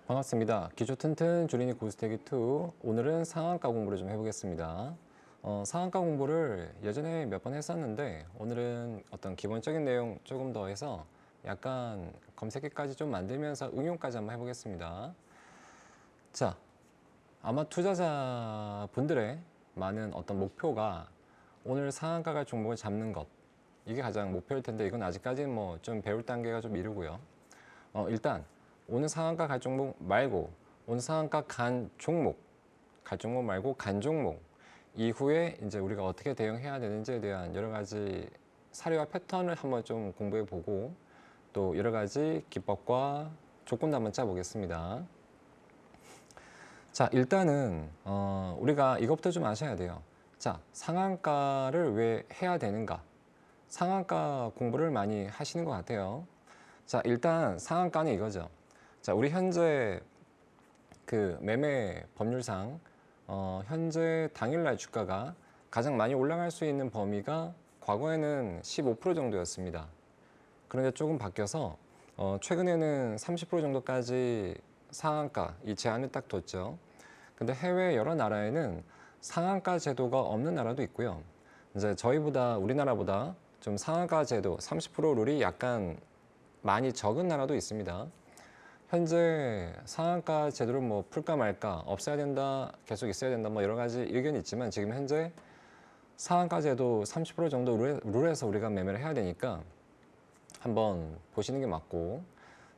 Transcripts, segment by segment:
반갑습니다. 기초 튼튼 주린이 고스테기2. 오늘은 상한가 공부를 좀 해보겠습니다. 상한가 공부를 예전에 몇 번 했었는데 오늘은 어떤 기본적인 내용 조금 더 해서 약간 검색기까지 좀 만들면서 응용까지 한번 해보겠습니다. 자, 아마 투자자분들의 많은 어떤 목표가 오늘 상한가가 종목을 잡는 것, 이게 가장 목표일 텐데 이건 아직까지는 뭐 좀 배울 단계가 좀 이르고요. 일단 오늘 상한가 갈 종목 말고 오늘 상한가 간 종목, 갈 종목 말고 간 종목 이후에 이제 우리가 어떻게 대응해야 되는지에 대한 여러 가지 사례와 패턴을 한번 좀 공부해 보고 또 여러 가지 기법과 조건도 한번 짜보겠습니다. 자, 일단은 우리가 이것부터 좀 아셔야 돼요. 자, 상한가를 왜 해야 되는가? 상한가 공부를 많이 하시는 것 같아요. 자, 일단 상한가는 이거죠. 자, 우리 현재 그 매매 법률상 현재 당일날 주가가 가장 많이 올라갈 수 있는 범위가 과거에는 15% 정도였습니다. 그런데 조금 바뀌어서 최근에는 30% 정도까지 상한가 이 제한을 딱 뒀죠. 근데 해외 여러 나라에는 상한가 제도가 없는 나라도 있고요. 이제 저희보다 우리나라보다 좀 상한가 제도 30% 룰이 약간 많이 적은 나라도 있습니다. 현재 상한가 제도를 뭐 풀까 말까, 없애야 된다, 계속 있어야 된다, 뭐 여러 가지 의견이 있지만 지금 현재 상한가 제도 30% 정도 룰에서 우리가 매매를 해야 되니까 한번 보시는 게 맞고,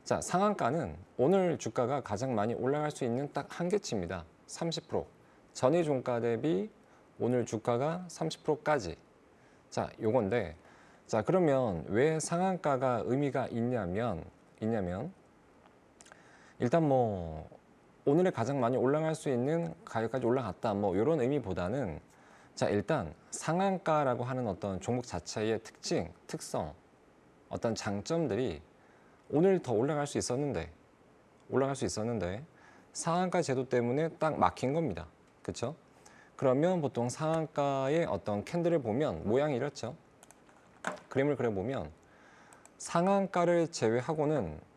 자, 상한가는 오늘 주가가 가장 많이 올라갈 수 있는 딱 한계치입니다. 30%. 전일 종가 대비 오늘 주가가 30%까지. 자, 요건데, 자, 그러면 왜 상한가가 의미가 있냐면 일단 뭐 오늘에 가장 많이 올라갈 수 있는 가격까지 올라갔다 뭐 이런 의미보다는, 자, 일단 상한가라고 하는 어떤 종목 자체의 특징, 특성, 어떤 장점들이 오늘 더 올라갈 수 있었는데 상한가 제도 때문에 딱 막힌 겁니다. 그렇죠? 그러면 보통 상한가의 어떤 캔들을 보면 모양이 이렇죠. 그림을 그려보면 상한가를 제외하고는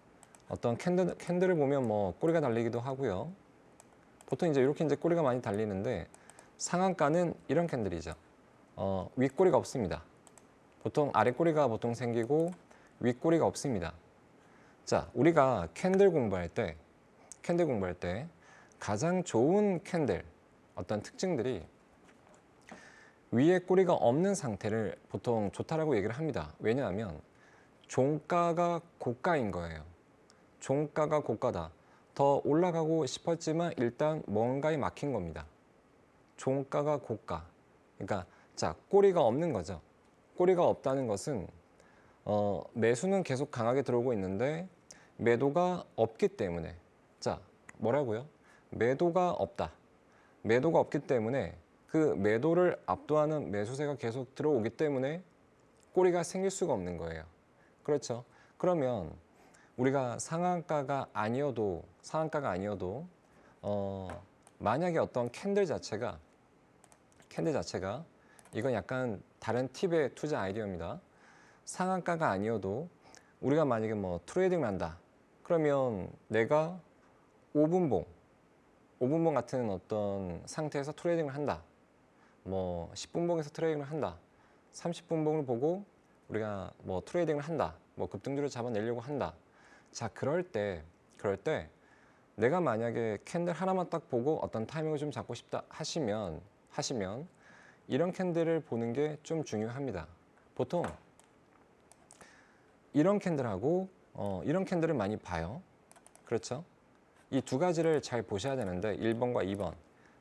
어떤 캔들을 보면 뭐 꼬리가 달리기도 하고요. 보통 이제 이렇게 이제 꼬리가 많이 달리는데 상한가는 이런 캔들이죠. 윗꼬리가 없습니다. 보통 아랫꼬리가 보통 생기고 윗꼬리가 없습니다. 자, 우리가 캔들 공부할 때 가장 좋은 캔들 어떤 특징들이 위에 꼬리가 없는 상태를 보통 좋다라고 얘기를 합니다. 왜냐하면 종가가 고가인 거예요. 종가가 고가다. 더 올라가고 싶었지만 일단 뭔가에 막힌 겁니다. 종가가 고가. 그러니까 자, 꼬리가 없는 거죠. 꼬리가 없다는 것은 매수는 계속 강하게 들어오고 있는데 매도가 없기 때문에, 자, 뭐라고요? 매도가 없다. 매도가 없기 때문에 그 매도를 압도하는 매수세가 계속 들어오기 때문에 꼬리가 생길 수가 없는 거예요. 그렇죠? 그러면 우리가 상한가가 아니어도 만약에 어떤 캔들 자체가 이건 약간 다른 팁의 투자 아이디어입니다. 상한가가 아니어도 우리가 만약에 뭐 트레이딩을 한다. 그러면 내가 5분봉 같은 어떤 상태에서 트레이딩을 한다. 뭐 10분봉에서 트레이딩을 한다. 30분봉을 보고 우리가 뭐 트레이딩을 한다. 뭐 급등주를 잡아내려고 한다. 자, 그럴 때 내가 만약에 캔들 하나만 딱 보고 어떤 타이밍을 좀 잡고 싶다 하시면 이런 캔들을 보는 게 좀 중요합니다. 보통 이런 캔들하고 이런 캔들을 많이 봐요. 그렇죠? 이 두 가지를 잘 보셔야 되는데 1번과 2번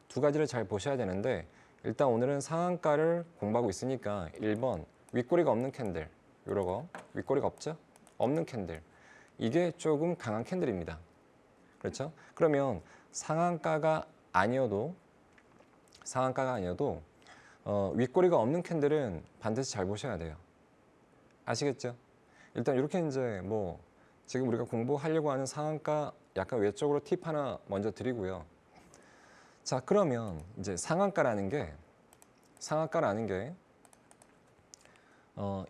두 가지를 잘 보셔야 되는데, 일단 오늘은 상한가를 공부하고 있으니까 1번 윗꼬리가 없는 캔들, 요러고 윗꼬리가 없죠? 없는 캔들, 이게 조금 강한 캔들입니다. 그렇죠? 그러면 상한가가 아니어도 윗꼬리가 없는 캔들은 반드시 잘 보셔야 돼요. 아시겠죠? 일단 이렇게 이제 뭐 지금 우리가 공부하려고 하는 상한가 약간 외적으로 팁 하나 먼저 드리고요. 자, 그러면 이제 상한가라는 게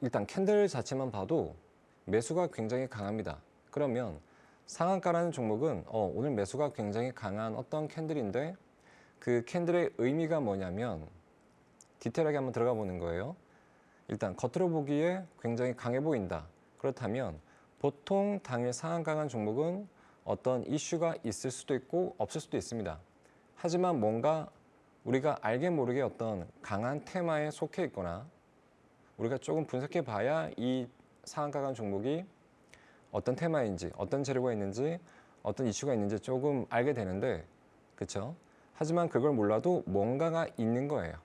일단 캔들 자체만 봐도 매수가 굉장히 강합니다. 그러면 상한가라는 종목은 오늘 매수가 굉장히 강한 어떤 캔들인데 그 캔들의 의미가 뭐냐면 디테일하게 한번 들어가 보는 거예요. 일단 겉으로 보기에 굉장히 강해 보인다. 그렇다면 보통 당일 상한가 간 종목은 어떤 이슈가 있을 수도 있고 없을 수도 있습니다. 하지만 뭔가 우리가 알게 모르게 어떤 강한 테마에 속해 있거나 우리가 조금 분석해 봐야 이 상한가 간 종목이 어떤 테마인지, 어떤 재료가 있는지, 어떤 이슈가 있는지 조금 알게 되는데, 그렇죠? 하지만 그걸 몰라도 뭔가가 있는 거예요.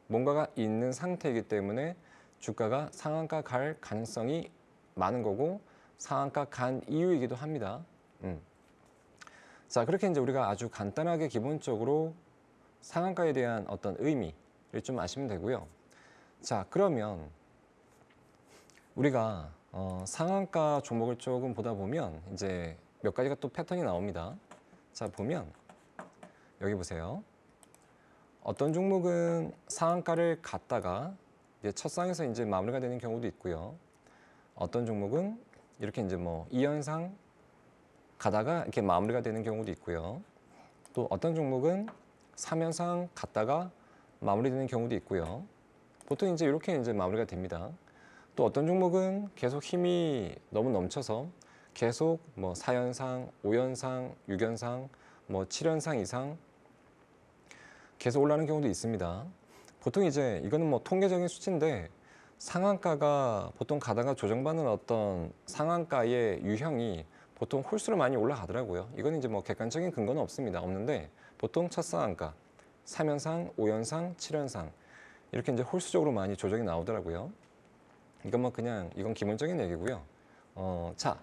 뭔가가 있는 상태이기 때문에 주가가 상한가 갈 가능성이 많은 거고 상한가 간 이유이기도 합니다. 자, 그렇게 이제 우리가 아주 간단하게 기본적으로 상한가에 대한 어떤 의미를 좀 아시면 되고요. 자, 그러면 우리가 상한가 종목을 조금 보다 보면 이제 몇 가지가 또 패턴이 나옵니다. 자, 보면 여기 보세요. 어떤 종목은 상한가를 갔다가 이제 첫 상에서 이제 마무리가 되는 경우도 있고요. 어떤 종목은 이렇게 이제 뭐 2연상 가다가 이렇게 마무리가 되는 경우도 있고요. 또 어떤 종목은 3연상 갔다가 마무리되는 경우도 있고요. 보통 이제 이렇게 이제 마무리가 됩니다. 또 어떤 종목은 계속 힘이 너무 넘쳐서 계속 뭐 4연상, 5연상, 6연상, 뭐 7연상 이상 계속 올라가는 경우도 있습니다. 보통 이제 이거는 뭐 통계적인 수치인데 상한가가 보통 가다가 조정받는 어떤 상한가의 유형이 보통 홀수로 많이 올라가더라고요. 이건 이제 뭐 객관적인 근거는 없습니다. 없는데 보통 첫 상한가, 3연상, 5연상, 7연상 이렇게 이제 홀수적으로 많이 조정이 나오더라고요. 이건 뭐 그냥 이건 기본적인 얘기고요. 자,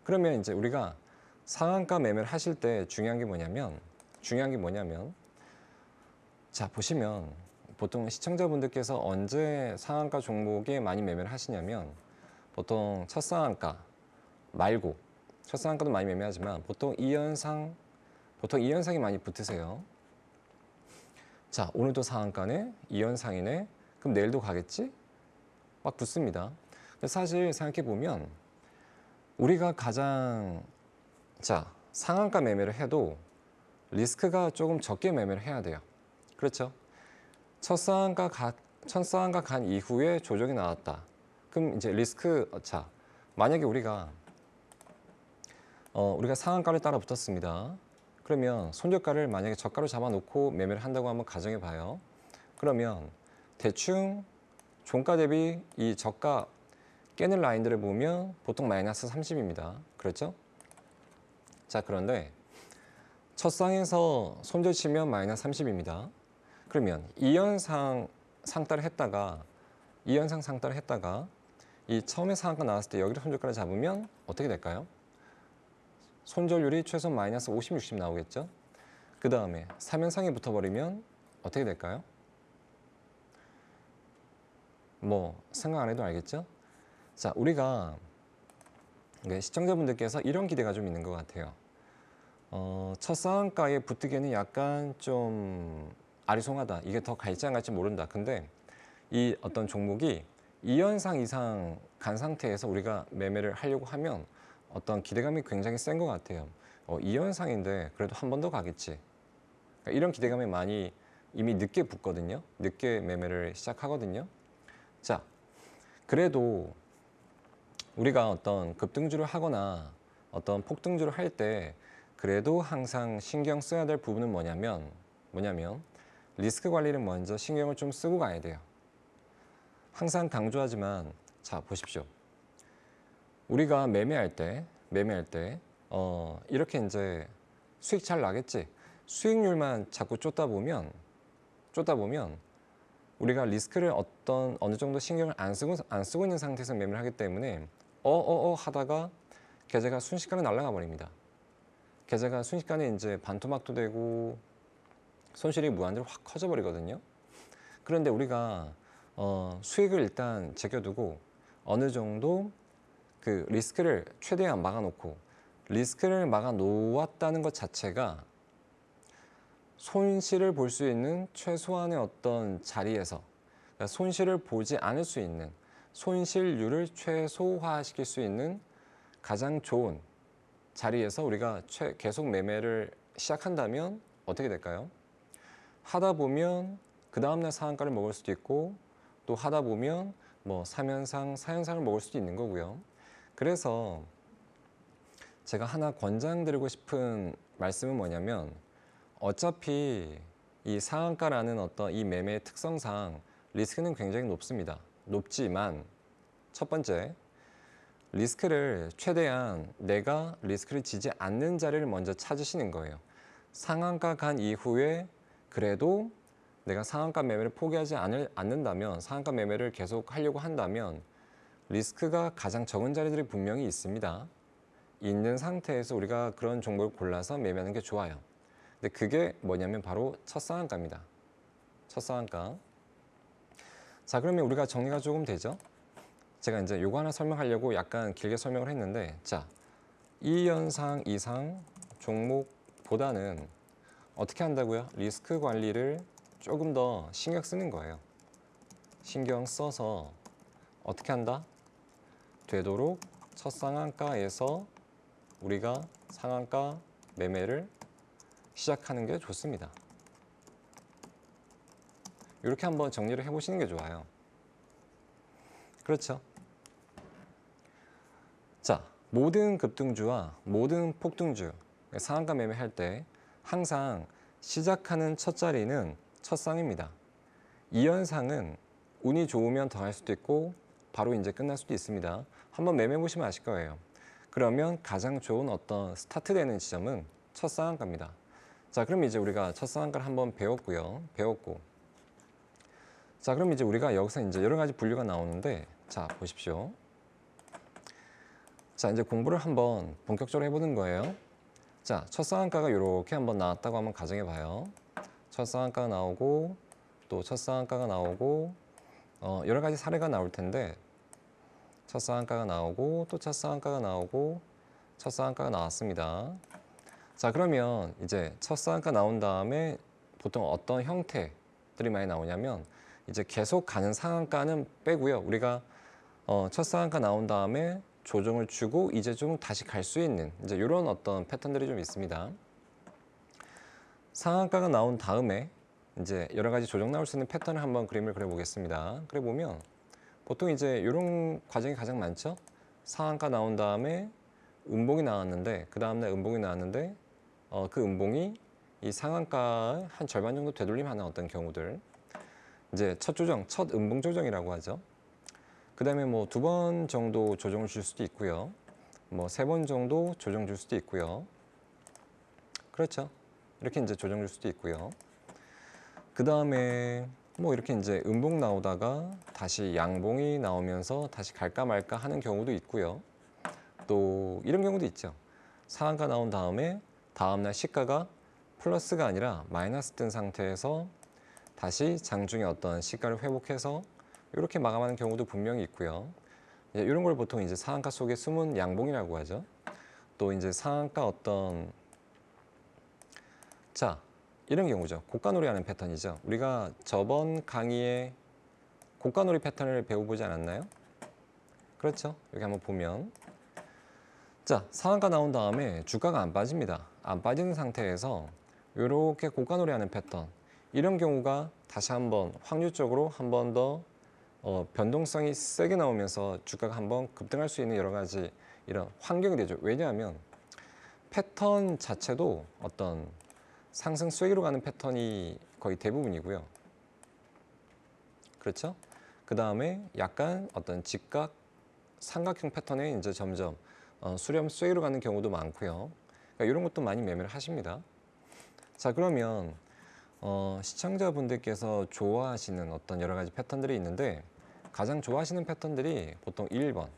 그러면 이제 우리가 상한가 매매를 하실 때 중요한 게 뭐냐면 자, 보시면 보통 시청자분들께서 언제 상한가 종목에 많이 매매를 하시냐면 보통 첫 상한가 말고 첫 상한가도 많이 매매하지만 보통 2연상이 많이 붙으세요. 자, 오늘도 상한가네, 2연상이네, 그럼 내일도 가겠지? 막 붙습니다. 사실 생각해 보면 우리가 가장 상한가 매매를 해도 리스크가 조금 적게 매매를 해야 돼요. 그렇죠? 첫 상한가 간 이후에 조정이 나왔다. 그럼 이제 리스크 만약에 우리가 상한가를 따라 붙었습니다. 그러면 손절가를 만약에 저가로 잡아놓고 매매를 한다고 한번 가정해 봐요. 그러면 대충 종가 대비 이 저가 깨는 라인들을 보면 보통 마이너스 30입니다. 그렇죠? 자, 그런데 첫 상에서 손절 치면 마이너스 30입니다. 그러면 2연상 상따를 했다가 이 처음에 상한가 나왔을 때 여기를 손절가를 잡으면 어떻게 될까요? 손절률이 최소 마이너스 50, 60 나오겠죠? 그 다음에 3연상에 붙어버리면 어떻게 될까요? 뭐 생각 안 해도 알겠죠? 자, 우리가 시청자분들께서 이런 기대가 좀 있는 것 같아요. 첫 상한가에 붙기에는 약간 좀 아리송하다. 이게 더 갈지 안 갈지 모른다. 근데 이 어떤 종목이 2연상 이상 간 상태에서 우리가 매매를 하려고 하면 어떤 기대감이 굉장히 센 것 같아요. 2연상인데 그래도 한 번 더 가겠지. 그러니까 이런 기대감이 많이 이미 늦게 붙거든요. 늦게 매매를 시작하거든요. 자, 그래도 우리가 어떤 급등주를 하거나 어떤 폭등주를 할 때 그래도 항상 신경 써야 될 부분은 뭐냐면 리스크 관리를 먼저 신경을 좀 쓰고 가야 돼요. 항상 강조하지만 자, 보십시오. 우리가 매매할 때 이렇게 이제 수익 잘 나겠지. 수익률만 자꾸 쫓다 보면 우리가 리스크를 어느 정도 신경을 안 쓰고 있는 상태에서 매매를 하기 때문에 하다가 계좌가 순식간에 날아가 버립니다. 계좌가 순식간에 이제 반토막도 되고 손실이 무한대로 확 커져 버리거든요. 그런데 우리가 수익을 일단 제껴두고 어느 정도 그 리스크를 최대한 막아놓고 리스크를 막아놓았다는 것 자체가 손실을 볼 수 있는 최소한의 어떤 자리에서 그러니까 손실을 보지 않을 수 있는 손실률을 최소화시킬 수 있는 가장 좋은 자리에서 우리가 계속 매매를 시작한다면 어떻게 될까요? 하다 보면 그 다음날 상한가를 먹을 수도 있고 또 하다 보면 뭐 3연상, 4연상을 먹을 수도 있는 거고요. 그래서 제가 하나 권장드리고 싶은 말씀은 뭐냐면 어차피 이 상한가라는 어떤 이 매매의 특성상 리스크는 굉장히 높습니다. 높지만 첫 번째, 리스크를 최대한 내가 리스크를 지지 않는 자리를 먼저 찾으시는 거예요. 상한가 간 이후에 그래도 내가 상한가 매매를 포기하지 않는다면, 상한가 매매를 계속 하려고 한다면 리스크가 가장 적은 자리들이 분명히 있습니다. 있는 상태에서 우리가 그런 종목을 골라서 매매하는 게 좋아요. 근데 그게 뭐냐면 바로 첫 상한가입니다. 첫 상한가. 자, 그러면 우리가 정리가 조금 되죠? 제가 이제 요거 하나 설명하려고 약간 길게 설명을 했는데, 자, 2연상 이상 종목보다는 어떻게 한다고요? 리스크 관리를 조금 더 신경 쓰는 거예요. 신경 써서 어떻게 한다? 되도록 첫 상한가에서 우리가 상한가 매매를 시작하는 게 좋습니다. 이렇게 한번 정리를 해보시는 게 좋아요. 그렇죠? 자, 모든 급등주와 모든 폭등주 상한가 매매할 때 항상 시작하는 첫 자리는 첫 상입니다. 2연상은 운이 좋으면 더 할 수도 있고 바로 이제 끝날 수도 있습니다. 한번 매매해 보시면 아실 거예요. 그러면 가장 좋은 어떤 스타트 되는 지점은 첫 상한가입니다. 자, 그럼 이제 우리가 첫 상한가를 한번 배웠고. 자, 그럼 이제 우리가 여기서 이제 여러 가지 분류가 나오는데, 자, 보십시오. 자, 이제 공부를 한번 본격적으로 해보는 거예요. 자, 첫 상한가가 이렇게 한번 나왔다고 한번 가정해 봐요. 첫 상한가가 나오고 또 첫 상한가가 나오고 여러 가지 사례가 나올 텐데, 첫 상한가가 나오고 또 첫 상한가가 나오고 첫 상한가가 나왔습니다. 자, 그러면 이제 첫 상한가 나온 다음에 보통 어떤 형태들이 많이 나오냐면, 이제 계속 가는 상한가는 빼고요. 우리가 첫 상한가 나온 다음에 조정을 주고 이제 좀 다시 갈 수 있는 이제 이런 어떤 패턴들이 좀 있습니다. 상한가가 나온 다음에 이제 여러 가지 조정 나올 수 있는 패턴을 한번 그림을 그려보겠습니다. 그래 보면 보통 이제 이런 과정이 가장 많죠. 상한가 나온 다음에 음봉이 나왔는데, 그 다음날 음봉이 나왔는데 그 음봉이 이 상한가 한 절반 정도 되돌림하는 어떤 경우들, 이제 첫 조정, 첫 음봉 조정이라고 하죠. 그 다음에 뭐 2번 정도 조정을 줄 수도 있고요. 뭐 3번 정도 조정 줄 수도 있고요. 그렇죠. 이렇게 이제 조정 줄 수도 있고요. 그 다음에 뭐 이렇게 이제 음봉 나오다가 다시 양봉이 나오면서 다시 갈까 말까 하는 경우도 있고요. 또 이런 경우도 있죠. 상한가 나온 다음에 다음날 시가가 플러스가 아니라 마이너스 뜬 상태에서 다시 장중에 어떤 시가를 회복해서 이렇게 마감하는 경우도 분명히 있고요. 이런 걸 보통 이제 상한가 속의 숨은 양봉이라고 하죠. 또 이제 상한가 어떤, 자, 이런 경우죠. 고가놀이 하는 패턴이죠. 우리가 저번 강의에 고가놀이 패턴을 배워보지 않았나요? 그렇죠. 여기 한번 보면, 자, 상한가 나온 다음에 주가가 안 빠집니다. 안 빠지는 상태에서 이렇게 고가놀이 하는 패턴, 이런 경우가 다시 한번 확률적으로 한 번 더 변동성이 세게 나오면서 주가가 한번 급등할 수 있는 여러 가지 이런 환경이 되죠. 왜냐하면 패턴 자체도 어떤 상승 수익으로 가는 패턴이 거의 대부분이고요. 그렇죠? 그 다음에 약간 어떤 직각 삼각형 패턴에 이제 점점 수렴 수익으로 가는 경우도 많고요. 그러니까 이런 것도 많이 매매를 하십니다. 자, 그러면 시청자분들께서 좋아하시는 어떤 여러 가지 패턴들이 있는데, 가장 좋아하시는 패턴들이 보통 1번,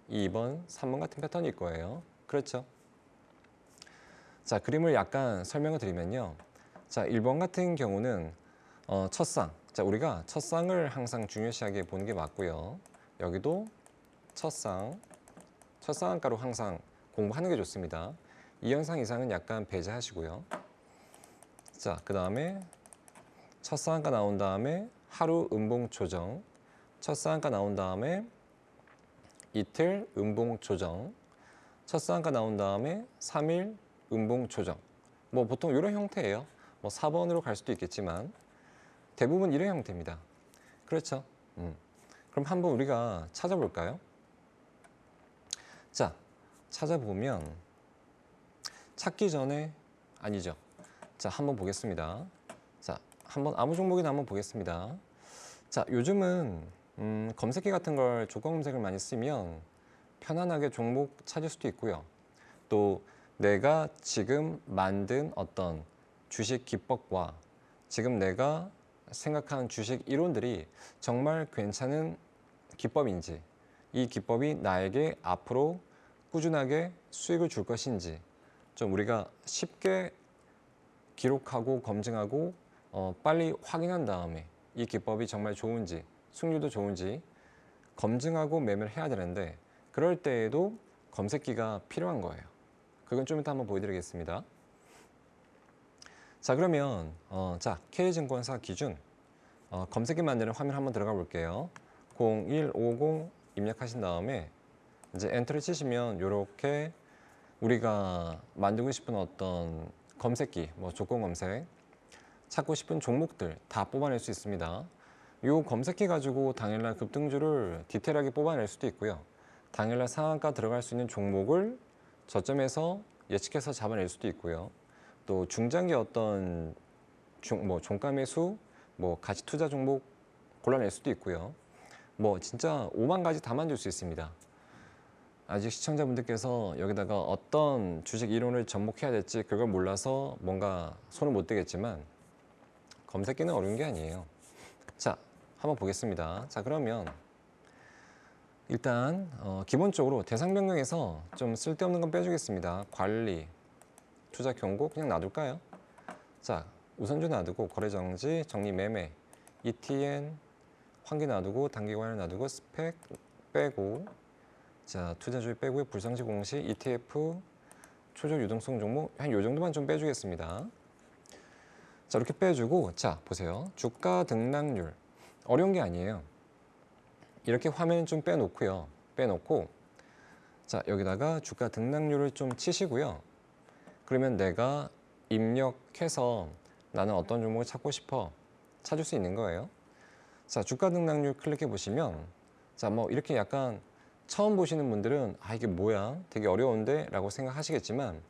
2번, 3번 같은 패턴일 거예요. 그렇죠? 자, 그림을 약간 설명을 드리면요. 자, 1번 같은 경우는 첫상. 자, 우리가 첫상을 항상 중요시하게 보는 게 맞고요. 여기도 첫상, 첫상한가로 항상 공부하는 게 좋습니다. 2연상 이상은 약간 배제하시고요. 자, 그 다음에 첫 상한가 나온 다음에 하루 음봉 조정, 첫 상한가 나온 다음에 이틀 음봉 조정, 첫 상한가 나온 다음에 3일 음봉 조정. 뭐 보통 이런 형태예요. 뭐 4번으로 갈 수도 있겠지만 대부분 이런 형태입니다. 그렇죠? 그럼 한번 우리가 찾아볼까요? 자, 찾아보면 찾기 전에 아니죠. 자, 한번 보겠습니다. 자, 한번 아무 종목이나 한번 보겠습니다. 자, 요즘은 검색기 같은 걸 조건 검색을 많이 쓰면 편안하게 종목 찾을 수도 있고요. 또 내가 지금 만든 어떤 주식 기법과 지금 내가 생각하는 주식 이론들이 정말 괜찮은 기법인지, 이 기법이 나에게 앞으로 꾸준하게 수익을 줄 것인지 좀 우리가 쉽게 기록하고 검증하고 빨리 확인한 다음에 이 기법이 정말 좋은지, 수익률도 좋은지 검증하고 매매를 해야 되는데 그럴 때에도 검색기가 필요한 거예요. 그건 좀 이따 한번 보여드리겠습니다. 자, 그러면 자, K증권사 기준 검색기 만드는 화면 한번 들어가 볼게요. 0150 입력하신 다음에 이제 엔터를 치시면 이렇게 우리가 만들고 싶은 어떤 검색기, 뭐 조건 검색, 찾고 싶은 종목들 다 뽑아낼 수 있습니다. 이 검색기 가지고 당일날 급등주를 디테일하게 뽑아낼 수도 있고요. 당일날 상한가 들어갈 수 있는 종목을 저점에서 예측해서 잡아낼 수도 있고요. 또 중장기 어떤 종가 매수, 뭐 가치 투자 종목 골라낼 수도 있고요. 뭐 진짜 5만 가지 다 만들 수 있습니다. 아직 시청자분들께서 여기다가 어떤 주식 이론을 접목해야 될지 그걸 몰라서 뭔가 손을 못 대겠지만 검색기는 어려운 게 아니에요. 자, 한번 보겠습니다. 자, 그러면 일단 기본적으로 대상 변경에서 좀 쓸데없는 건 빼주겠습니다. 관리, 투자 경고 그냥 놔둘까요? 자, 우선주 놔두고 거래 정지, 정리 매매, ETN, 환기 놔두고 단기 관련 놔두고 스펙 빼고, 자, 투자주의 빼고요. 불상시 공시, ETF, 초저 유동성 종목 한 요 정도만 좀 빼주겠습니다. 자, 이렇게 빼주고, 자, 보세요. 주가 등락률 어려운 게 아니에요. 이렇게 화면 좀 빼놓고요. 빼놓고, 자, 여기다가 주가 등락률을 좀 치시고요. 그러면 내가 입력해서 나는 어떤 종목을 찾고 싶어 찾을 수 있는 거예요. 자, 주가 등락률 클릭해 보시면, 자, 뭐 이렇게 약간 처음 보시는 분들은 아, 이게 뭐야? 되게 어려운데? 라고 생각하시겠지만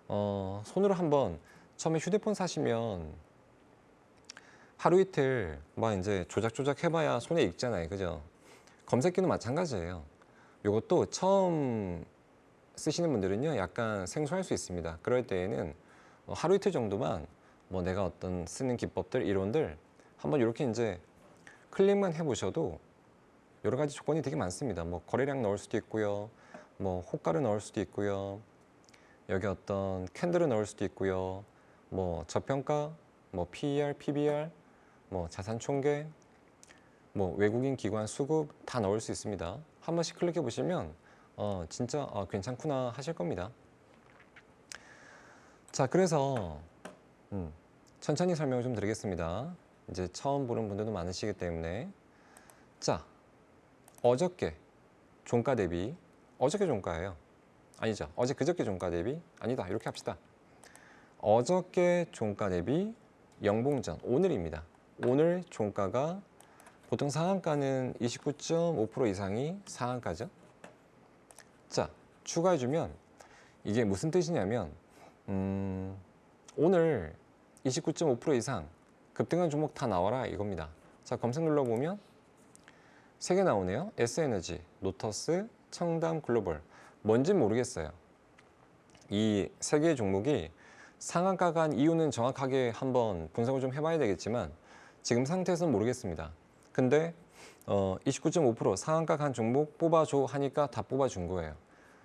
손으로 한번 처음에 휴대폰 사시면 하루 이틀 막 이제 조작조작 해봐야 손에 익잖아요. 그죠? 검색기도 마찬가지예요. 이것도 처음 쓰시는 분들은요, 약간 생소할 수 있습니다. 그럴 때에는 하루 이틀 정도만 뭐 내가 어떤 쓰는 기법들, 이론들 한번 이렇게 이제 클릭만 해보셔도 여러 가지 조건이 되게 많습니다. 뭐 거래량 넣을 수도 있고요, 뭐 호가를 넣을 수도 있고요, 여기 어떤 캔들을 넣을 수도 있고요, 뭐 저평가, 뭐 PER, PBR, 뭐 자산 총계, 뭐 외국인 기관 수급 다 넣을 수 있습니다. 한 번씩 클릭해 보시면 진짜 괜찮구나 하실 겁니다. 자, 그래서 천천히 설명을 좀 드리겠습니다. 이제 처음 보는 분들도 많으시기 때문에. 자, 어저께 종가 대비, 어저께 종가예요. 아니죠. 어제 그저께 종가 대비, 아니다. 이렇게 합시다. 어저께 종가 대비 영봉전, 오늘입니다. 오늘 종가가 보통 상한가는 29.5% 이상이 상한가죠. 자, 추가해주면 이게 무슨 뜻이냐면 오늘 29.5% 이상 급등한 종목 다 나와라 이겁니다. 자, 검색 눌러보면 3개 나오네요. S에너지, 노터스, 청담 글로벌. 뭔진 모르겠어요. 이 3개의 종목이 상한가 간 이유는 정확하게 한번 분석을 좀 해봐야 되겠지만 지금 상태에서는 모르겠습니다. 근데 29.5% 상한가 간 종목 뽑아줘 하니까 다 뽑아준 거예요.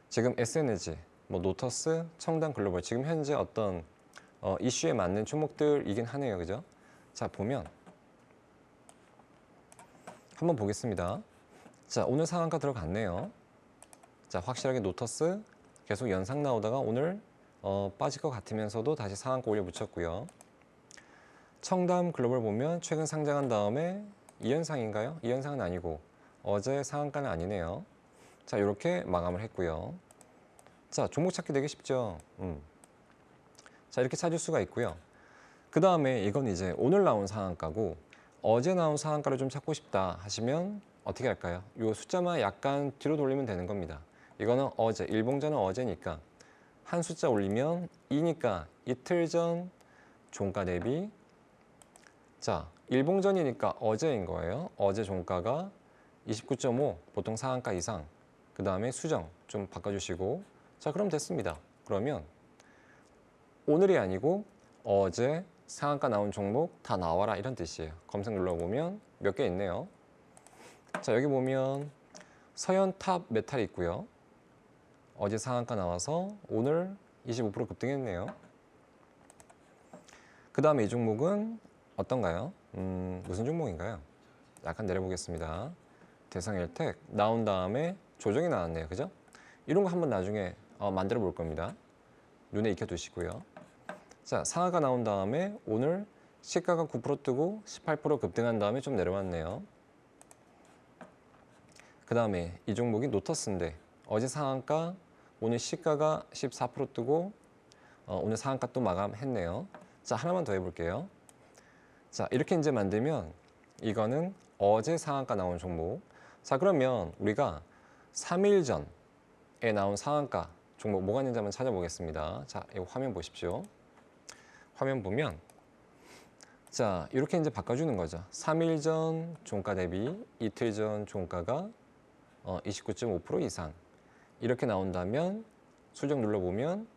지금 S에너지, 뭐 노터스, 청담 글로벌 지금 현재 어떤 이슈에 맞는 종목들이긴 하네요. 그죠? 자, 보면 한번 보겠습니다. 자, 오늘 상한가 들어갔네요. 자, 확실하게 노터스 계속 연상 나오다가 오늘 빠질 것 같으면서도 다시 상한가 올려붙였고요. 청담 글로벌 보면 최근 상장한 다음에 2연상인가요? 2연상은 아니고 어제 상한가는 아니네요. 자, 이렇게 마감을 했고요. 자, 종목 찾기 되게 쉽죠. 자, 이렇게 찾을 수가 있고요. 그 다음에 이건 이제 오늘 나온 상한가고 어제 나온 상한가를 좀 찾고 싶다 하시면 어떻게 할까요? 이 숫자만 약간 뒤로 돌리면 되는 겁니다. 이거는 어제, 일봉전은 어제니까 한 숫자 올리면 2니까 이틀 전 종가 대비, 자, 일봉전이니까 어제인 거예요. 어제 종가가 29.5, 보통 상한가 이상. 그 다음에 수정 좀 바꿔주시고, 자, 그럼 됐습니다. 그러면 오늘이 아니고 어제 상한가 나온 종목 다 나와라 이런 뜻이에요. 검색 눌러보면 몇 개 있네요. 자, 여기 보면 서현탑 메탈이 있고요. 어제 상한가 나와서 오늘 25% 급등했네요. 그 다음에 이 종목은 어떤가요? 무슨 종목인가요? 약간 내려보겠습니다. 대상일텍 나온 다음에 조정이 나왔네요. 그죠? 이런 거 한번 나중에 만들어 볼 겁니다. 눈에 익혀두시고요. 자, 상하가 나온 다음에 오늘 시가가 9% 뜨고 18% 급등한 다음에 좀 내려왔네요. 그 다음에 이 종목이 노터스인데 어제 상한가, 오늘 시가가 14% 뜨고 오늘 상한가 또 마감했네요. 자, 하나만 더 해볼게요. 자, 이렇게 이제 만들면 이거는 어제 상한가 나온 종목. 자, 그러면 우리가 3일 전에 나온 상한가 종목 뭐가 있는지 한번 찾아보겠습니다. 자, 이 화면 보십시오. 화면 보면 자, 이렇게 이제 바꿔주는 거죠. 3일 전 종가 대비 이틀 전 종가가 29.5% 이상 이렇게 나온다면 수정 눌러보면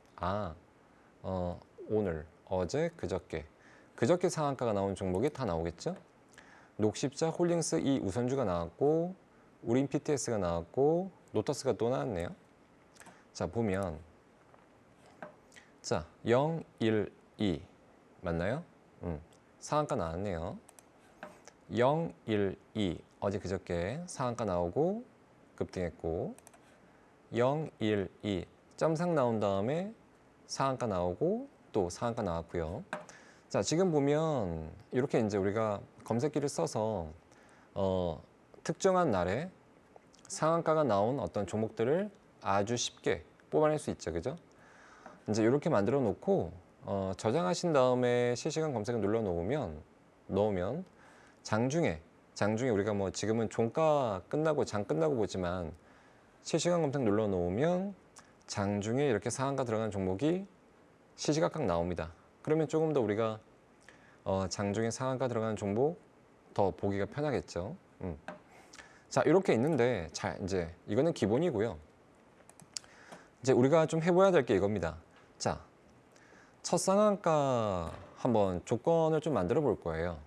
오늘, 어제, 그저께 상한가가 나온 종목이 다 나오겠죠. 녹십자 홀딩스 이 우선주가 나왔고 우린 PTS가 나왔고 노터스가 또 나왔네요. 자, 보면 자, 0, 1, 2 맞나요? 상한가 나왔네요. 0, 1, 2 어제 그저께 상한가 나오고 급등했고 0, 1, 2 점상 나온 다음에 상한가 나오고 또 상한가 나왔고요. 자, 지금 보면 이렇게 이제 우리가 검색기를 써서 특정한 날에 상한가가 나온 어떤 종목들을 아주 쉽게 뽑아낼 수 있죠. 그죠? 이제 이렇게 만들어 놓고 저장하신 다음에 실시간 검색을 눌러 넣으면 장중에 우리가 뭐 지금은 종가 끝나고 장 끝나고 보지만 실시간 검색 눌러 놓으면 장중에 이렇게 상한가 들어간 종목이 시시각각 나옵니다. 그러면 조금 더 우리가 장중에 상한가 들어가는 종목 더 보기가 편하겠죠. 자, 이렇게 있는데 자, 이제 이거는 기본이고요. 이제 우리가 좀 해봐야 될 게 이겁니다. 자, 첫 상한가 한번 조건을 좀 만들어 볼 거예요.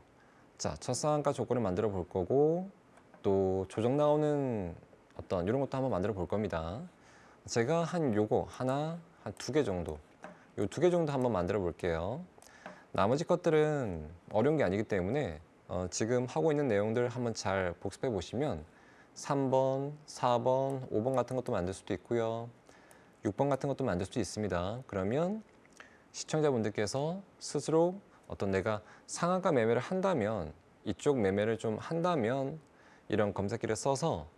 자, 첫 상한가 조건을 만들어 볼 거고 또 조정 나오는 어떤 이런 것도 한번 만들어 볼 겁니다. 제가 한 요거 하나, 한 2개 정도, 요 2개 정도 한번 만들어 볼게요. 나머지 것들은 어려운 게 아니기 때문에 지금 하고 있는 내용들 한번 잘 복습해 보시면 3번, 4번, 5번 같은 것도 만들 수도 있고요. 6번 같은 것도 만들 수도 있습니다. 그러면 시청자분들께서 스스로 어떤 내가 상한가 매매를 한다면 이쪽 매매를 좀 한다면 이런 검색기를 써서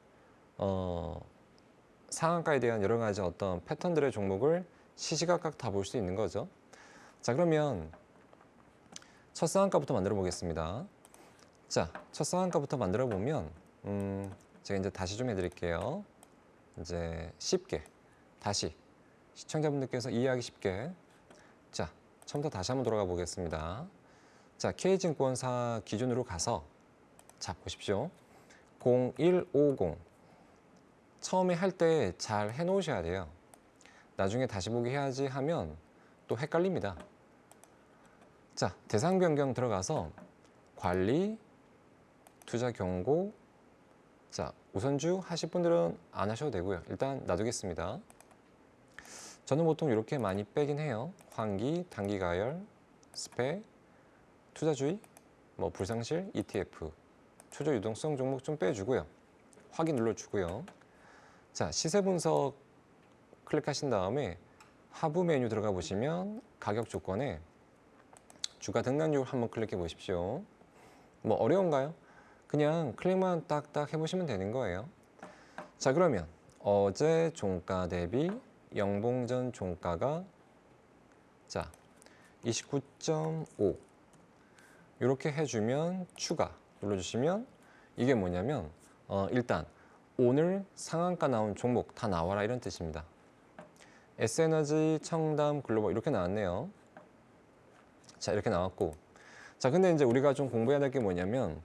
상한가에 대한 여러 가지 어떤 패턴들의 종목을 시시각각 다 볼 수 있는 거죠. 자, 그러면 첫 상한가부터 만들어 보겠습니다. 자, 첫 상한가부터 만들어 보면 제가 이제 다시 좀 해드릴게요. 이제 쉽게 다시 시청자분들께서 이해하기 쉽게 자, 처음부터 다시 한번 돌아가 보겠습니다. 자, K증권사 기준으로 가서 자, 보십시오. 0150 처음에 할 때 잘 해놓으셔야 돼요. 나중에 다시 보기 해야지 하면 또 헷갈립니다. 자, 대상 변경 들어가서 관리, 투자 경고. 자, 우선주 하실 분들은 안 하셔도 되고요. 일단 놔두겠습니다. 저는 보통 이렇게 많이 빼긴 해요. 환기, 단기 가열, 스펙, 투자주의, 뭐 불상실, ETF, 초저 유동성 종목 좀 빼주고요. 확인 눌러주고요. 자, 시세 분석 클릭하신 다음에 하부 메뉴 들어가 보시면 가격 조건에 주가 등락률 한번 클릭해 보십시오. 뭐 어려운가요? 그냥 클릭만 딱딱 해보시면 되는 거예요. 자, 그러면 어제 종가 대비 영봉전 종가가 자 29.5 이렇게 해주면 추가 눌러주시면 이게 뭐냐면 일단 오늘 상한가 나온 종목 다 나와라 이런 뜻입니다. S에너지, 청담, 글로벌 이렇게 나왔네요. 자 이렇게 나왔고 자 근데 이제 우리가 좀 공부해야 될 게 뭐냐면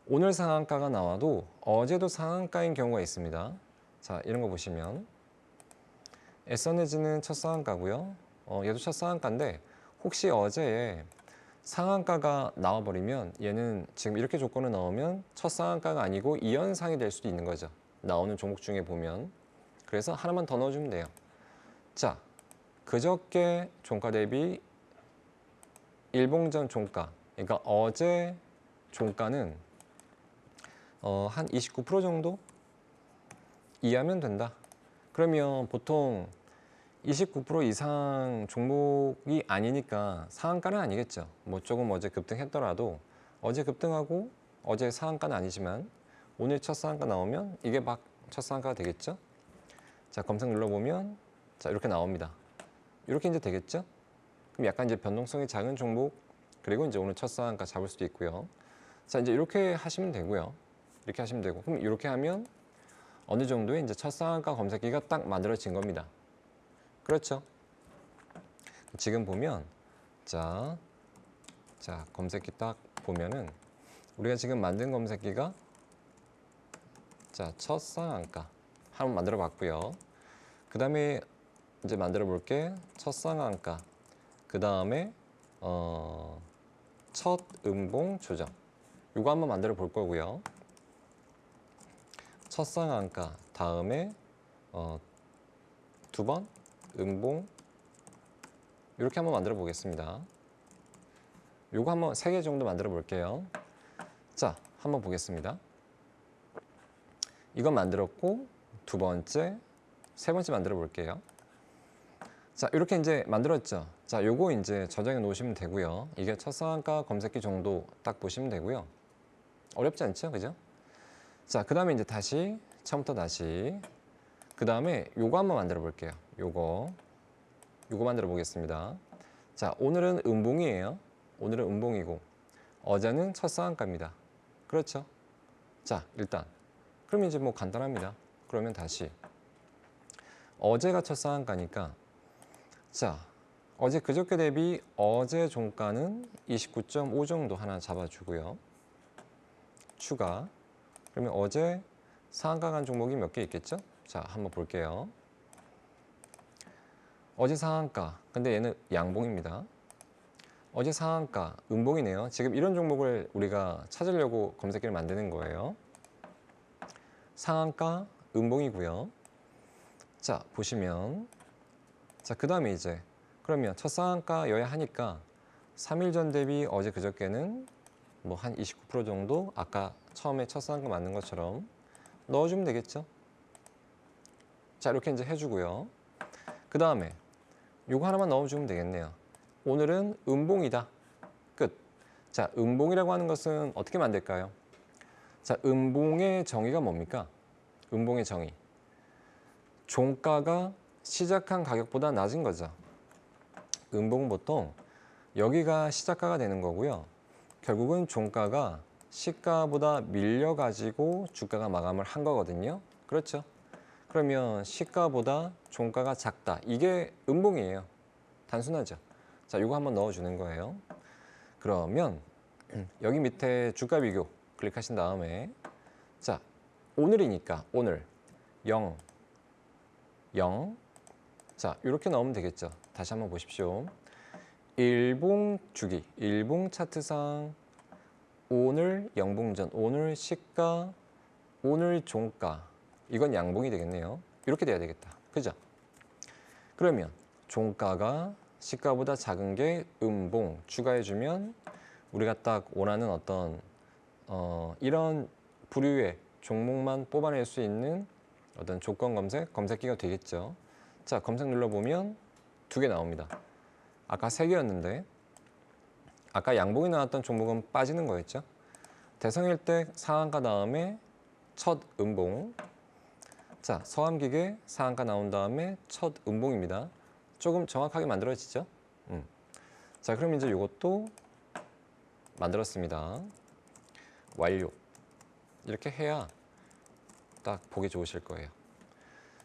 오늘 상한가가 나와도 어제도 상한가인 경우가 있습니다. 자 이런 거 보시면 S에너지는 첫 상한가고요. 얘도 첫 상한가인데 혹시 어제에 상한가가 나와버리면 얘는 지금 이렇게 조건을 넣으면 첫 상한가가 아니고 2연상이 될 수도 있는 거죠. 나오는 종목 중에 보면. 그래서 하나만 더 넣어주면 돼요. 자, 그저께 종가 대비 일봉전 종가, 그러니까 어제 종가는 한 29% 정도 이해하면 된다. 그러면 보통 29% 이상 종목이 아니니까 상한가는 아니겠죠. 뭐 조금 어제 급등했더라도 어제 급등하고 어제 상한가는 아니지만 오늘 첫 상한가 나오면 이게 막 첫 상한가가 되겠죠. 자 검색 눌러보면 자 이렇게 나옵니다. 이렇게 이제 되겠죠. 그럼 약간 이제 변동성이 작은 종목 그리고 이제 오늘 첫 상한가 잡을 수도 있고요. 자 이제 이렇게 하시면 되고요. 이렇게 하시면 되고 그럼 이렇게 하면 어느 정도의 이제 첫 상한가 검색기가 딱 만들어진 겁니다. 그렇죠. 지금 보면 자 검색기 딱 보면은 우리가 지금 만든 검색기가 자 첫 상한가 한번 만들어 봤고요. 그 다음에 이제 만들어 볼게 첫 상한가 그 다음에 첫 음봉 조정 이거 한번 만들어 볼 거고요. 첫 상한가 다음에 두 번 음봉 이렇게 한번 만들어 보겠습니다. 요거 한번 3개 정도 만들어 볼게요. 자, 한번 보겠습니다. 이건 만들었고 두 번째, 세 번째 만들어 볼게요. 자, 이렇게 이제 만들었죠. 자, 요거 이제 저장해 놓으시면 되고요. 이게 첫 상한가 검색기 정도 딱 보시면 되고요. 어렵지 않죠? 그죠? 자, 그 다음에 이제 다시 처음부터 다시 그 다음에 요거 한번 만들어 볼게요. 요거 만들어 보겠습니다. 자, 오늘은 음봉이에요. 오늘은 음봉이고 어제는 첫 상한가입니다. 그렇죠? 자, 일단 그럼 이제 뭐 간단합니다. 그러면 다시 어제가 첫 상한가니까 자, 어제 그저께 대비 어제 종가는 29.5 정도 하나 잡아주고요. 추가. 그러면 어제 상한가 간 종목이 몇 개 있겠죠? 자, 한번 볼게요. 어제 상한가, 근데 얘는 양봉입니다. 어제 상한가, 음봉이네요. 지금 이런 종목을 우리가 찾으려고 검색기를 만드는 거예요. 상한가, 음봉이고요. 자, 보시면 자, 그 다음에 이제 그러면 첫 상한가여야 하니까 3일 전 대비 어제 그저께는 뭐 한 29% 정도 아까 처음에 첫 상한가 맞는 것처럼 넣어주면 되겠죠. 자, 이렇게 이제 해주고요. 그 다음에 요거 하나만 넣어주면 되겠네요. 오늘은 음봉이다. 끝. 자, 음봉이라고 하는 것은 어떻게 만들까요? 자, 음봉의 정의가 뭡니까? 음봉의 정의. 종가가 시작한 가격보다 낮은 거죠. 음봉은 보통 여기가 시작가가 되는 거고요. 결국은 종가가 시가보다 밀려가지고 주가가 마감을 한 거거든요. 그렇죠? 그러면 시가보다 종가가 작다. 이게 음봉이에요. 단순하죠. 자, 이거 한번 넣어주는 거예요. 그러면 여기 밑에 주가 비교 클릭하신 다음에 자, 오늘이니까 오늘 0, 0. 자, 이렇게 넣으면 되겠죠. 다시 한번 보십시오. 일봉 주기, 일봉 차트상 오늘 영봉전, 오늘 시가, 오늘 종가. 이건 양봉이 되겠네요. 이렇게 돼야 되겠다. 그죠? 그러면 종가가 시가보다 작은 게 음봉 추가해주면 우리가 딱 원하는 어떤 이런 부류의 종목만 뽑아낼 수 있는 어떤 조건 검색기가 되겠죠. 자, 검색 눌러보면 2개 나옵니다. 아까 3개였는데 아까 양봉이 나왔던 종목은 빠지는 거였죠. 대성일대 상한가 다음에 첫 음봉 자, 서암기계 상한가 나온 다음에 첫 음봉입니다. 조금 정확하게 만들어지죠? 자, 그럼 이제 이것도 만들었습니다. 완료. 이렇게 해야 딱 보기 좋으실 거예요.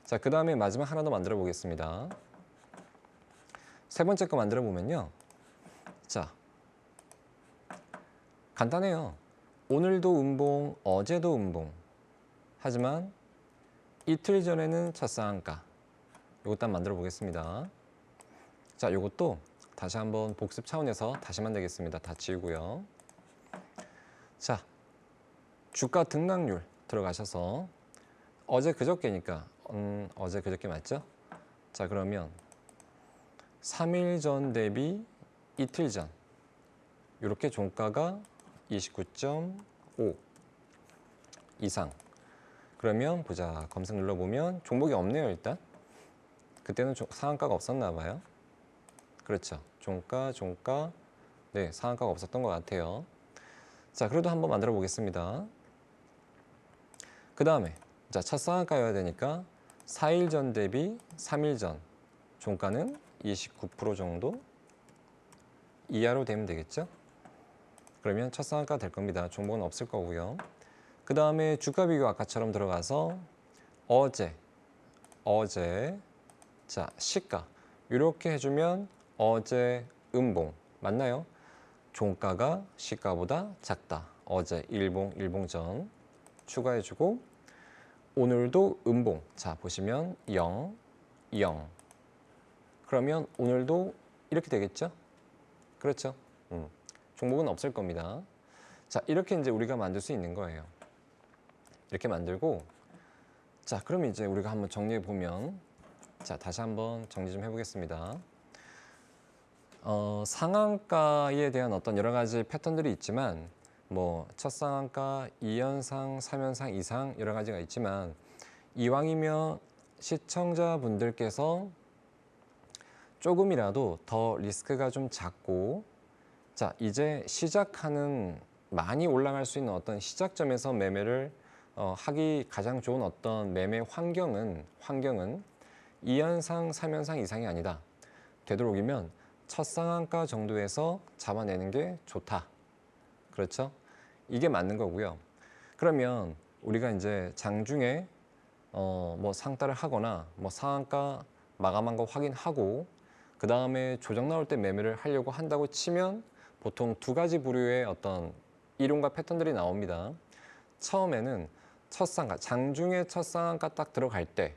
자, 그 다음에 마지막 하나 더 만들어 보겠습니다. 세 번째 거 만들어 보면요. 자, 간단해요. 오늘도 음봉, 어제도 음봉. 하지만 이틀 전에는 첫 상한가. 이것도 한번 만들어 보겠습니다. 자, 이것도 다시 한번 복습 차원에서 다시 만들겠습니다. 다 지우고요. 자, 주가 등락률 들어가셔서 어제 그저께니까 어제 그저께 맞죠? 자, 그러면 3일 전 대비 이틀 전 이렇게 종가가 29.5 이상. 그러면 보자. 검색 눌러보면 종목이 없네요. 일단 그때는 상한가가 없었나 봐요. 그렇죠. 종가 네, 상한가가 없었던 것 같아요. 자, 그래도 한번 만들어 보겠습니다. 그 다음에 자, 첫 상한가여야 되니까 4일 전 대비 3일 전 종가는 29% 정도 이하로 되면 되겠죠. 그러면 첫 상한가 될 겁니다. 종목은 없을 거고요. 그 다음에 주가 비교 아까처럼 들어가서 어제 자, 시가 이렇게 해주면 어제 음봉 맞나요? 종가가 시가보다 작다. 어제 일봉 추가해주고 오늘도 음봉. 자, 보시면 0 그러면 오늘도 이렇게 되겠죠? 그렇죠? 종목은 없을 겁니다. 자, 이렇게 이제 우리가 만들 수 있는 거예요. 이렇게 만들고 자, 그럼 이제 우리가 한번 정리해 보면 자, 다시 한번 정리 좀 해보겠습니다. 상한가에 대한 어떤 여러 가지 패턴들이 있지만 뭐 첫 상한가, 2연상, 3연상 이상 여러 가지가 있지만 이왕이면 시청자분들께서 조금이라도 더 리스크가 좀 작고 자, 이제 시작하는 많이 올라갈 수 있는 어떤 시작점에서 매매를 하기 가장 좋은 어떤 매매 환경은 2연상, 3연상 이상이 아니다. 되도록이면 첫 상한가 정도에서 잡아내는 게 좋다. 그렇죠? 이게 맞는 거고요. 그러면 우리가 이제 장중에 뭐 상따를 하거나 뭐 상한가 마감한 거 확인하고 그 다음에 조정 나올 때 매매를 하려고 한다고 치면 보통 두 가지 부류의 어떤 이론과 패턴들이 나옵니다. 처음에는 첫 상한가, 장중에 첫 상한가 딱 들어갈 때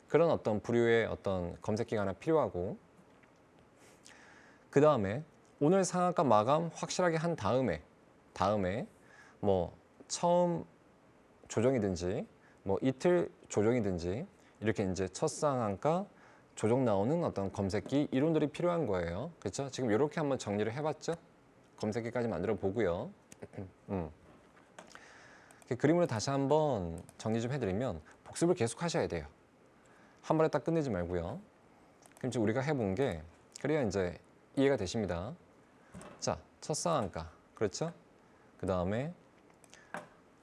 그런 어떤 부류의 어떤 검색기가 하나 필요하고 그 다음에 오늘 상한가 마감 확실하게 한 다음에 뭐 처음 조정이든지 뭐 이틀 조정이든지 이렇게 이제 첫 상한가 조정 나오는 어떤 검색기 이론들이 필요한 거예요. 그렇죠? 지금 이렇게 한번 정리를 해봤죠? 검색기까지 만들어 보고요. 그림으로 다시 한번 정리 좀 해드리면 복습을 계속 하셔야 돼요. 한 번에 딱 끝내지 말고요. 그럼 지금 우리가 해본 게 그래야 이제 이해가 되십니다. 자, 첫 상한가 그렇죠? 그 다음에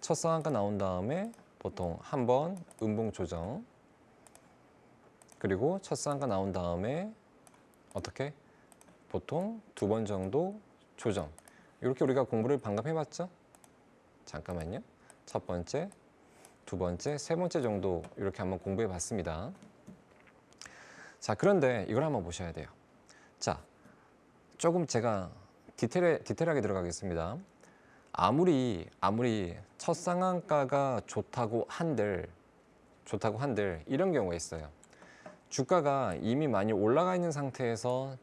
첫 상한가 나온 다음에 보통 한 번 음봉 조정 그리고 첫 상한가 나온 다음에 어떻게? 보통 두 번 정도 조정 이렇게 우리가 공부를 방금 해봤죠? 잠깐만요. 첫 번째, 두 번째, 세 번째 정도 이렇게 한번 공부해 봤습니다. 자, 그런데 이걸 한번 보셔야 돼요. 자, 조금 제가 디테일하게 들어가겠습니다. 아무리 첫 상한가가 좋다고 한들 이런 경우가 있어요. 주가가 이미 많이 올라가 있는 상태에서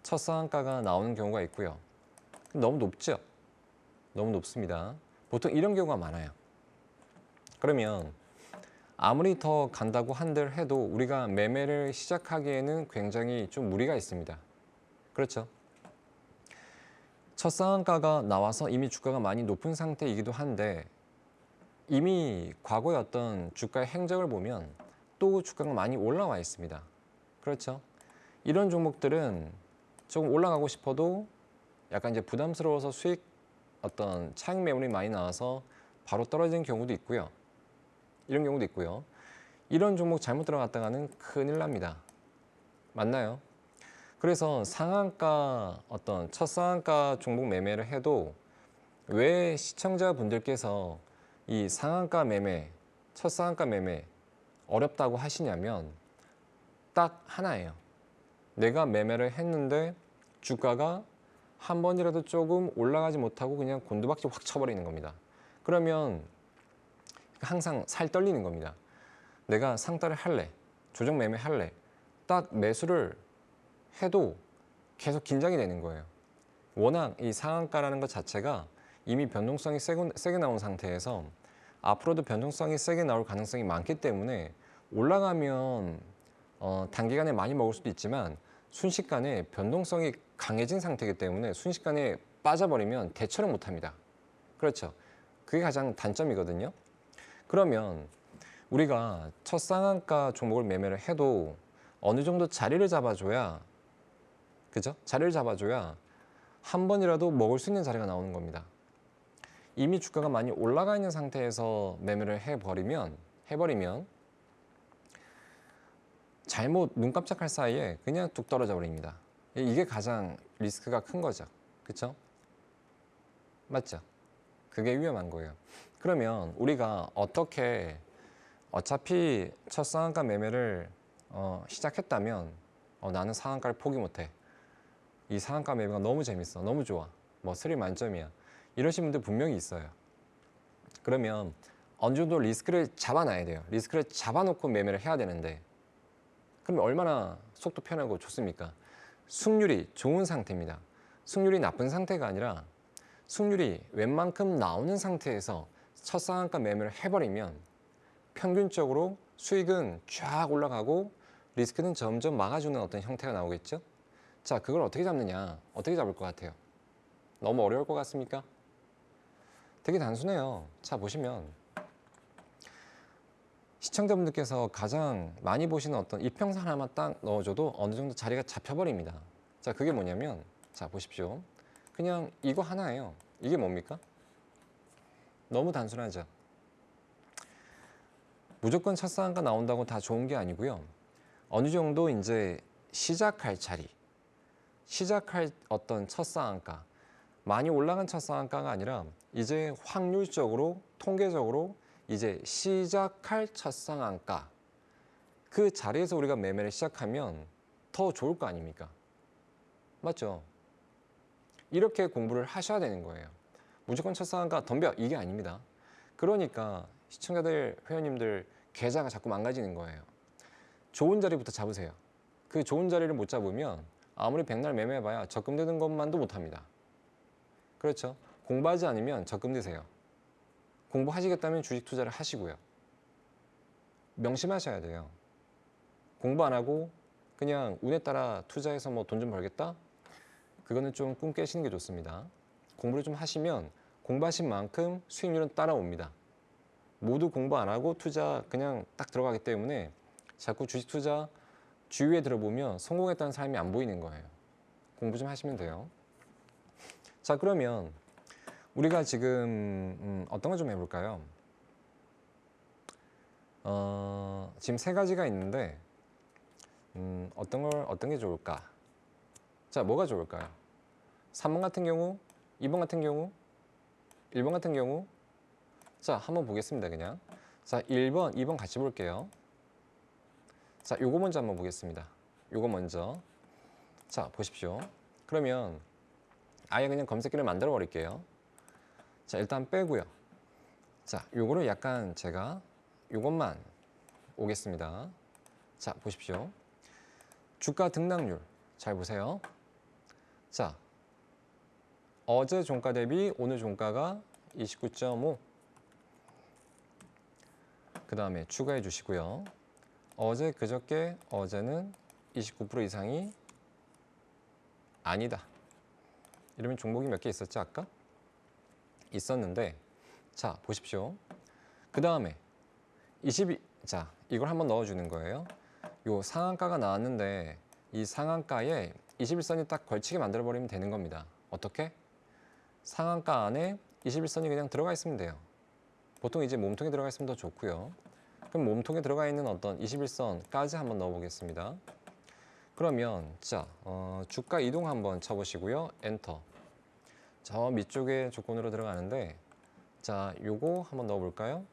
첫 상한가가 나오는 경우가 있고요. 너무 높죠? 너무 높습니다. 보통 이런 경우가 많아요. 그러면 아무리 더 간다고 한들 해도 우리가 매매를 시작하기에는 굉장히 좀 무리가 있습니다. 그렇죠? 첫 상한가가 나와서 이미 주가가 많이 높은 상태이기도 한데 이미 과거의 어떤 주가의 행적을 보면 또 주가가 많이 올라와 있습니다. 그렇죠? 이런 종목들은 조금 올라가고 싶어도 약간 이제 부담스러워서 수익 어떤 차익 매물이 많이 나와서 바로 떨어지는 경우도 있고요. 이런 경우도 있고요. 이런 종목 잘못 들어갔다가는 큰일 납니다. 맞나요? 그래서 상한가 어떤 첫 상한가 종목 매매를 해도 왜 시청자분들께서 이 상한가 매매, 첫 상한가 매매 어렵다고 하시냐면 딱 하나예요. 내가 매매를 했는데 주가가 한 번이라도 조금 올라가지 못하고 그냥 곤두박질 확 쳐버리는 겁니다. 그러면 항상 살 떨리는 겁니다. 내가 상따를 할래, 조정 매매 할래, 딱 매수를 해도 계속 긴장이 되는 거예요. 워낙 이 상한가라는 것 자체가 이미 변동성이 세게 나온 상태에서 앞으로도 변동성이 세게 나올 가능성이 많기 때문에 올라가면 단기간에 많이 먹을 수도 있지만 순식간에 변동성이 강해진 상태이기 때문에 순식간에 빠져버리면 대처를 못합니다. 그렇죠. 그게 가장 단점이거든요. 그러면 우리가 첫 상한가 종목을 매매를 해도 어느 정도 자리를 잡아줘야, 그죠? 자리를 잡아줘야 한 번이라도 먹을 수 있는 자리가 나오는 겁니다. 이미 주가가 많이 올라가 있는 상태에서 매매를 해버리면 잘못 눈 깜짝할 사이에 그냥 뚝 떨어져 버립니다. 이게 가장 리스크가 큰 거죠. 그렇죠? 맞죠? 그게 위험한 거예요. 그러면 우리가 어차피 첫 상한가 매매를 시작했다면 나는 상한가를 포기 못해. 이 상한가 매매가 너무 재밌어. 너무 좋아. 뭐 스릴 만점이야. 이러신 분들 분명히 있어요. 그러면 어느 정도 리스크를 잡아놔야 돼요. 리스크를 잡아놓고 매매를 해야 되는데 그럼 얼마나 속도 편하고 좋습니까? 승률이 좋은 상태입니다. 승률이 나쁜 상태가 아니라 승률이 웬만큼 나오는 상태에서 첫 상한가 매매를 해버리면 평균적으로 수익은 쫙 올라가고 리스크는 점점 막아주는 어떤 형태가 나오겠죠? 자, 그걸 어떻게 잡느냐? 어떻게 잡을 것 같아요? 너무 어려울 것 같습니까? 되게 단순해요. 자, 보시면 시청자분들께서 가장 많이 보시는 어떤 이평선 하나만 딱 넣어줘도 어느 정도 자리가 잡혀버립니다. 자, 그게 뭐냐면, 자, 보십시오. 그냥 이거 하나예요. 이게 뭡니까? 너무 단순하죠? 무조건 첫 상한가 나온다고 다 좋은 게 아니고요. 어느 정도 이제 시작할 자리, 시작할 어떤 첫 상한가, 많이 올라간 첫 상한가가 아니라 이제 확률적으로, 통계적으로 이제 시작할 첫 상한가, 그 자리에서 우리가 매매를 시작하면 더 좋을 거 아닙니까? 맞죠? 이렇게 공부를 하셔야 되는 거예요. 무조건 첫 상한가 덤벼, 이게 아닙니다. 그러니까 시청자들, 회원님들 계좌가 자꾸 망가지는 거예요. 좋은 자리부터 잡으세요. 그 좋은 자리를 못 잡으면 아무리 백날 매매해봐야 적금 드는 것만도 못합니다. 그렇죠? 공부하지 않으면 적금 드세요. 공부하시겠다면 주식 투자를 하시고요. 명심하셔야 돼요. 공부 안 하고 그냥 운에 따라 투자해서 뭐 돈 좀 벌겠다? 그거는 좀 꿈 깨시는 게 좋습니다. 공부를 좀 하시면 공부하신 만큼 수익률은 따라옵니다. 모두 공부 안 하고 투자 그냥 딱 들어가기 때문에 자꾸 주식 투자 주위에 들어보면 성공했다는 사람이 안 보이는 거예요. 공부 좀 하시면 돼요. 자, 그러면 우리가 지금 어떤 거 좀 해볼까요? 지금 세 가지가 있는데 어떤 게 좋을까? 자, 뭐가 좋을까요? 3번 같은 경우, 2번 같은 경우, 1번 같은 경우. 자, 한번 보겠습니다. 그냥. 자, 1번, 2번 같이 볼게요. 자, 요거 먼저 한번 보겠습니다. 요거 먼저. 자, 보십시오. 그러면 아예 그냥 검색기를 만들어 버릴게요. 자, 일단 빼고요. 자, 요거를 약간 제가 요것만 오겠습니다. 자, 보십시오. 주가 등락률 잘 보세요. 자, 어제 종가 대비 오늘 종가가 29.5. 그 다음에 추가해 주시고요. 어제 그저께 어제는 29% 이상이 아니다. 이러면 종목이 몇 개 있었지 아까? 있었는데, 자, 보십시오. 그 다음에 22, 자, 이걸 한번 넣어주는 거예요. 요 상한가가 나왔는데 이 상한가에 21선이 딱 걸치게 만들어버리면 되는 겁니다. 어떻게? 상한가 안에 21선이 그냥 들어가 있으면 돼요. 보통 이제 몸통에 들어가 있으면 더 좋고요. 그럼 몸통에 들어가 있는 어떤 21선까지 한번 넣어보겠습니다. 그러면 자, 주가 이동 한번 쳐보시고요. 엔터. 저 밑쪽에 조건으로 들어가는데 자, 요거 한번 넣어볼까요?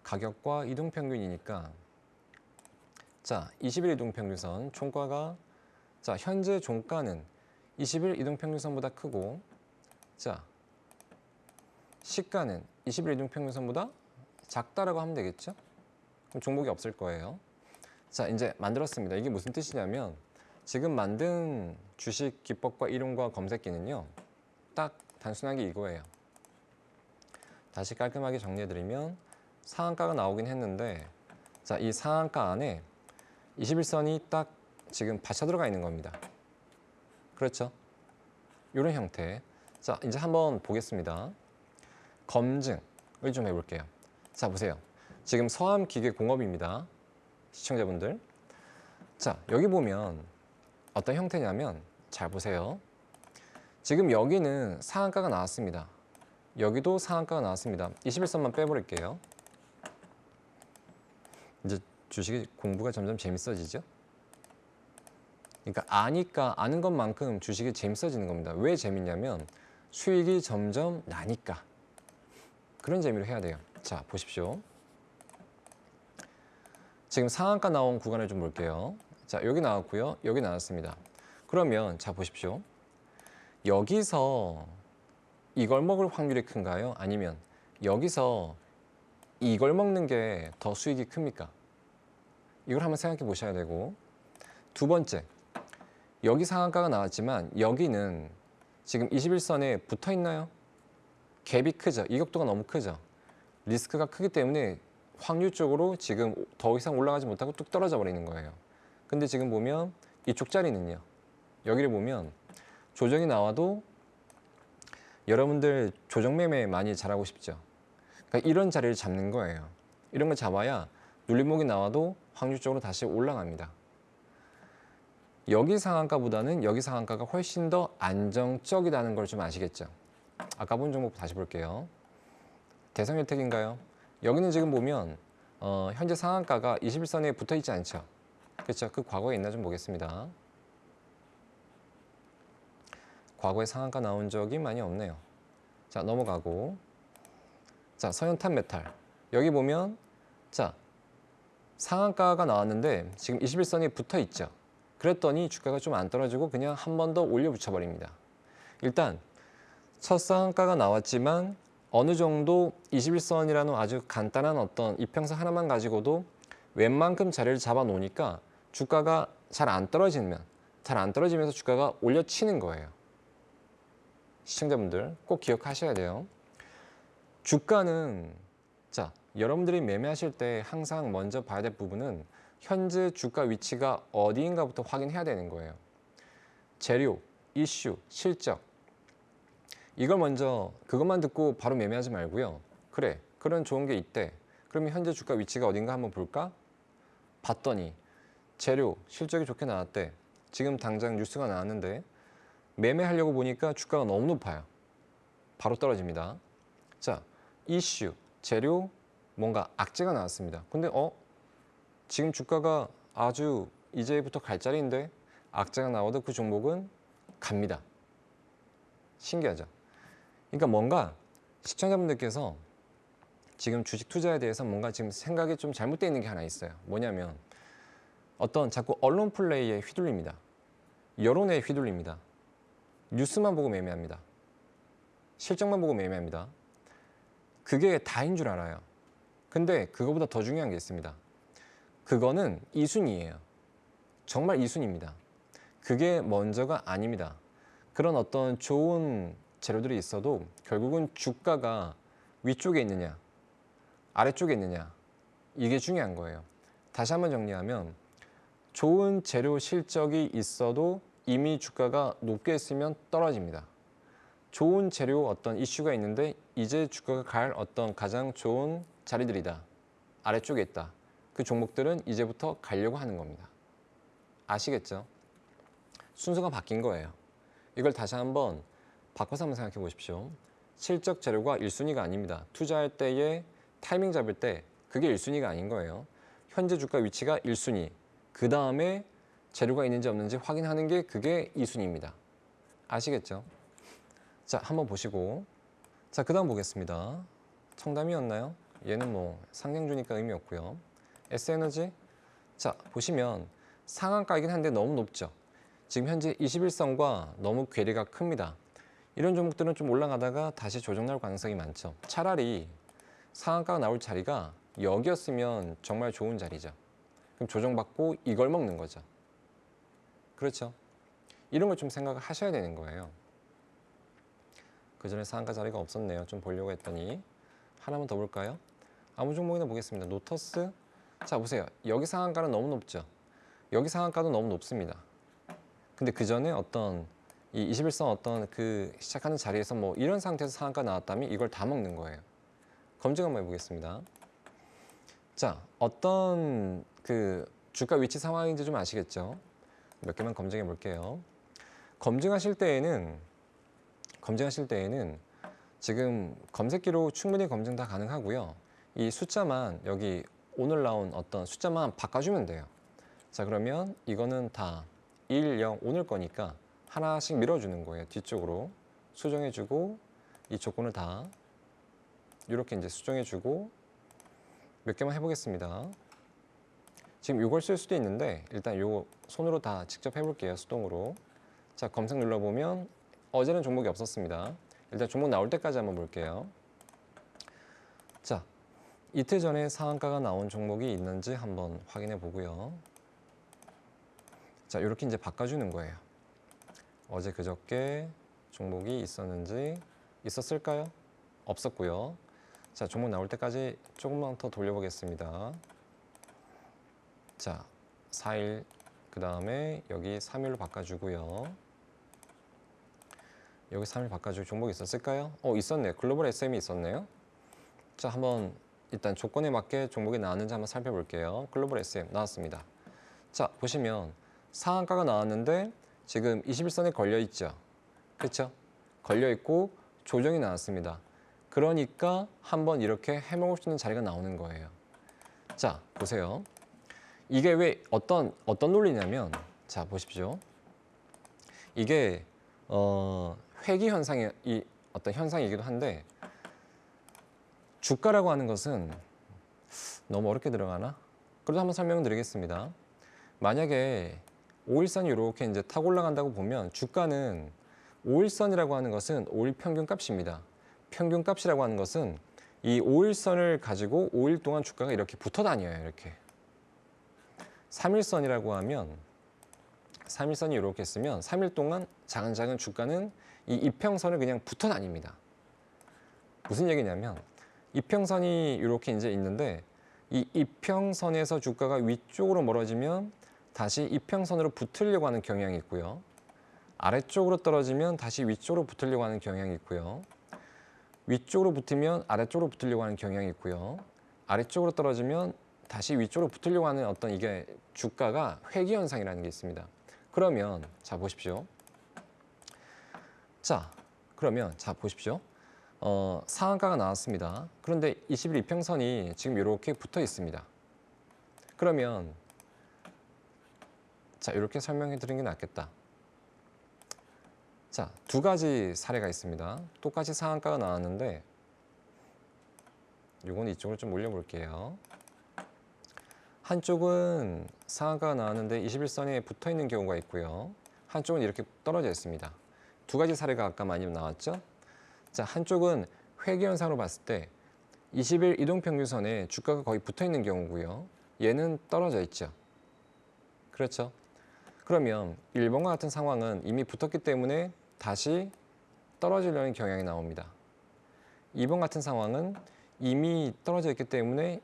가격과 이동평균이니까 자, 20일 이동평균선 총가가 자, 현재 종가는 20일 이동평균선보다 크고 자, 시가는 20일 이동평균선보다 작다라고 하면 되겠죠? 그럼 종목이 없을 거예요. 자, 이제 만들었습니다. 이게 무슨 뜻이냐면 지금 만든 주식 기법과 이론과 검색기는요. 딱 단순하게 이거예요. 다시 깔끔하게 정리해드리면 상한가가 나오긴 했는데 자, 이 상한가 안에 21선이 딱 지금 받쳐 들어가 있는 겁니다. 그렇죠? 이런 형태. 자, 이제 한번 보겠습니다. 검증을 좀 해볼게요. 자, 보세요. 지금 서암기계공업입니다. 시청자분들. 자, 여기 보면 어떤 형태냐면 잘 보세요. 지금 여기는 상한가가 나왔습니다. 여기도 상한가가 나왔습니다. 21선만 빼버릴게요. 이제 주식의 공부가 점점 재밌어지죠? 그러니까 아니까 아는 것만큼 주식이 재밌어지는 겁니다. 왜 재밌냐면 수익이 점점 나니까. 그런 재미로 해야 돼요. 자, 보십시오. 지금 상한가 나온 구간을 좀 볼게요. 자, 여기 나왔고요. 여기 나왔습니다. 그러면 자, 보십시오. 여기서 이걸 먹을 확률이 큰가요? 아니면 여기서 이걸 먹는 게 더 수익이 큽니까? 이걸 한번 생각해 보셔야 되고 두 번째, 여기 상한가가 나왔지만 여기는 지금 21선에 붙어 있나요? 갭이 크죠? 이격도가 너무 크죠? 리스크가 크기 때문에 확률적으로 지금 더 이상 올라가지 못하고 뚝 떨어져 버리는 거예요. 근데 지금 보면 이쪽 자리는요. 여기를 보면 조정이 나와도 여러분들 조정 매매 많이 잘하고 싶죠? 그러니까 이런 자리를 잡는 거예요. 이런 걸 잡아야 눌림목이 나와도 확률적으로 다시 올라갑니다. 여기 상한가보다는 여기 상한가가 훨씬 더 안정적이라는 걸 좀 아시겠죠? 아까 본 종목 다시 볼게요. 대성혜택인가요? 여기는 지금 보면 현재 상한가가 21선에 붙어 있지 않죠? 그렇죠? 그 과거에 있나 좀 보겠습니다. 과거에 상한가 나온 적이 많이 없네요. 자, 넘어가고 자, 서현탄 메탈 여기 보면 자, 상한가가 나왔는데 지금 21선이 붙어 있죠. 그랬더니 주가가 좀 안 떨어지고 그냥 한 번 더 올려 붙여 버립니다. 일단 첫 상한가가 나왔지만 어느 정도 21선이라는 아주 간단한 어떤 이평선 하나만 가지고도 웬만큼 자리를 잡아 놓으니까 주가가 잘 안 떨어지면서 주가가 올려치는 거예요. 시청자분들 꼭 기억하셔야 돼요. 주가는 자, 여러분들이 매매하실 때 항상 먼저 봐야 될 부분은 현재 주가 위치가 어디인가부터 확인해야 되는 거예요. 재료, 이슈, 실적 이걸 먼저 그것만 듣고 바로 매매하지 말고요. 그래, 그런 좋은 게 있대. 그러면 현재 주가 위치가 어딘가 한번 볼까? 봤더니 재료, 실적이 좋게 나왔대. 지금 당장 뉴스가 나왔는데 매매하려고 보니까 주가가 너무 높아요. 바로 떨어집니다. 자, 이슈, 재료, 뭔가 악재가 나왔습니다. 근데 지금 주가가 아주 이제부터 갈 자리인데 악재가 나와도 그 종목은 갑니다. 신기하죠? 그러니까 뭔가 시청자분들께서 지금 주식 투자에 대해서 뭔가 지금 생각이 좀 잘못되어 있는 게 하나 있어요. 뭐냐면 어떤 자꾸 언론 플레이에 휘둘립니다. 여론에 휘둘립니다. 뉴스만 보고 매매합니다. 실적만 보고 매매합니다. 그게 다인 줄 알아요. 근데 그거보다 더 중요한 게 있습니다. 그거는 2순위예요. 정말 2순위입니다. 그게 먼저가 아닙니다. 그런 어떤 좋은 재료들이 있어도 결국은 주가가 위쪽에 있느냐 아래쪽에 있느냐 이게 중요한 거예요. 다시 한번 정리하면 좋은 재료 실적이 있어도 이미 주가가 높게 있으면 떨어집니다. 좋은 재료 어떤 이슈가 있는데 이제 주가가 갈 어떤 가장 좋은 자리들이다. 아래쪽에 있다. 그 종목들은 이제부터 가려고 하는 겁니다. 아시겠죠? 순서가 바뀐 거예요. 이걸 다시 한번 바꿔서 한번 생각해 보십시오. 실적 재료가 1순위가 아닙니다. 투자할 때에 타이밍 잡을 때 그게 1순위가 아닌 거예요. 현재 주가 위치가 1순위. 그 다음에 재료가 있는지 없는지 확인하는 게 그게 2순위입니다. 아시겠죠? 자, 한번 보시고. 자, 그 다음 보겠습니다. 청담이었나요? 얘는 뭐 상향주니까 의미 없고요. S에너지. 자, 보시면 상한가이긴 한데 너무 높죠. 지금 현재 21선과 너무 괴리가 큽니다. 이런 종목들은 좀 올라가다가 다시 조정 나올 가능성이 많죠. 차라리 상한가가 나올 자리가 여기였으면 정말 좋은 자리죠. 그럼 조정받고 이걸 먹는 거죠. 그렇죠? 이런 걸 좀 생각을 하셔야 되는 거예요. 그 전에 상한가 자리가 없었네요. 좀 보려고 했더니. 하나만 더 볼까요? 아무 종목이나 보겠습니다. 노터스. 자, 보세요. 여기 상한가는 너무 높죠. 여기 상한가도 너무 높습니다. 근데 그 전에 어떤 이 21선 어떤 그 시작하는 자리에서 뭐 이런 상태에서 상한가 나왔다면 이걸 다 먹는 거예요. 검증 한번 해보겠습니다. 자, 어떤 그 주가 위치 상황인지 좀 아시겠죠? 몇 개만 검증해 볼게요. 검증하실 때에는 지금 검색기로 충분히 검증 다 가능하고요. 이 숫자만 여기 오늘 나온 어떤 숫자만 바꿔주면 돼요. 자, 그러면 이거는 다 1, 0 오늘 거니까 하나씩 밀어주는 거예요. 뒤쪽으로 수정해주고 이 조건을 다 이렇게 이제 수정해주고 몇 개만 해보겠습니다. 지금 이걸 쓸 수도 있는데 일단 이거 손으로 다 직접 해볼게요. 수동으로. 자, 검색 눌러보면 어제는 종목이 없었습니다. 일단 종목 나올 때까지 한번 볼게요. 자, 이틀 전에 상한가가 나온 종목이 있는지 한번 확인해 보고요. 자, 이렇게 이제 바꿔주는 거예요. 어제 그저께 종목이 있었을까요? 없었고요. 자, 종목 나올 때까지 조금만 더 돌려보겠습니다. 자, 4일 그 다음에 여기 3일로 바꿔주고요. 여기 3일 바꿔줄 종목이 있었을까요? 있었네요. 글로벌 SM이 있었네요. 자, 한번 일단 조건에 맞게 종목이 나왔는지 한번 살펴볼게요. 글로벌 SM 나왔습니다. 자, 보시면 상한가가 나왔는데 지금 21선에 걸려 있죠. 그렇죠? 걸려 있고 조정이 나왔습니다. 그러니까 한번 이렇게 해먹을 수 있는 자리가 나오는 거예요. 자, 보세요. 이게 왜 어떤 논리냐면, 자, 보십시오. 이게 회귀 현상이 어떤 현상이기도 한데 주가라고 하는 것은 너무 어렵게 들어가나? 그래도 한번 설명드리겠습니다. 만약에 5일선이 이렇게 이제 타고 올라간다고 보면 주가는 5일선이라고 하는 것은 5일 평균값입니다. 평균값이라고 하는 것은 이 5일선을 가지고 5일 동안 주가가 이렇게 붙어 다녀요. 이렇게. 3일선이라고 하면 3일선이 이렇게 있으면 3일 동안 작은 주가는 이 이평선을 그냥 붙어 다닙니다. 무슨 얘기냐면 이평선이 이렇게 이제 있는데 이 이평선에서 주가가 위쪽으로 멀어지면 다시 이평선으로 붙으려고 하는 경향이 있고요. 아래쪽으로 떨어지면 다시 위쪽으로 붙으려고 하는 경향이 있고요. 위쪽으로 붙으면 아래쪽으로 붙으려고 하는 경향이 있고요. 아래쪽으로 떨어지면 다시 위쪽으로 붙으려고 하는 어떤 이게 주가가 회귀 현상이라는 게 있습니다. 그러면 자 보십시오. 자, 그러면 자 보십시오. 상한가가 나왔습니다. 그런데 20일 이평선이 지금 이렇게 붙어 있습니다. 그러면 자, 이렇게 설명해 드리는 게 낫겠다. 자, 두 가지 사례가 있습니다. 똑같이 상한가가 나왔는데 이건 이쪽으로 좀 올려볼게요. 한쪽은 상한가가 나왔는데 21선에 붙어 있는 경우가 있고요. 한쪽은 이렇게 떨어져 있습니다. 두 가지 사례가 아까 많이 나왔죠? 자, 한쪽은 회귀 현상으로 봤을 때 20일 이동평균선에 주가가 거의 붙어 있는 경우고요. 얘는 떨어져 있죠. 그렇죠? 그러면 1번과 같은 상황은 이미 붙었기 때문에 다시 떨어지려는 경향이 나옵니다. 2번 같은 상황은 이미 떨어져 있기 때문에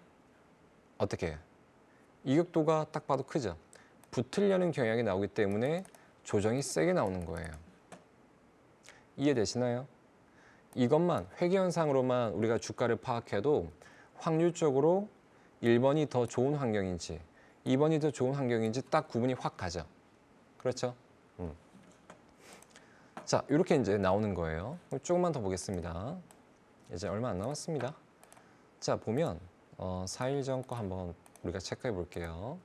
어떻게 해요? 이격도가 딱 봐도 크죠. 붙으려는 경향이 나오기 때문에 조정이 세게 나오는 거예요. 이해되시나요? 이것만 회귀현상으로만 우리가 주가를 파악해도 확률적으로 1번이 더 좋은 환경인지 2번이 더 좋은 환경인지 딱 구분이 확 가죠. 그렇죠? 자, 이렇게 이제 나오는 거예요. 조금만 더 보겠습니다. 이제 얼마 안 남았습니다. 자, 보면 4일 전 거 한번 우리가 체크해 볼게요.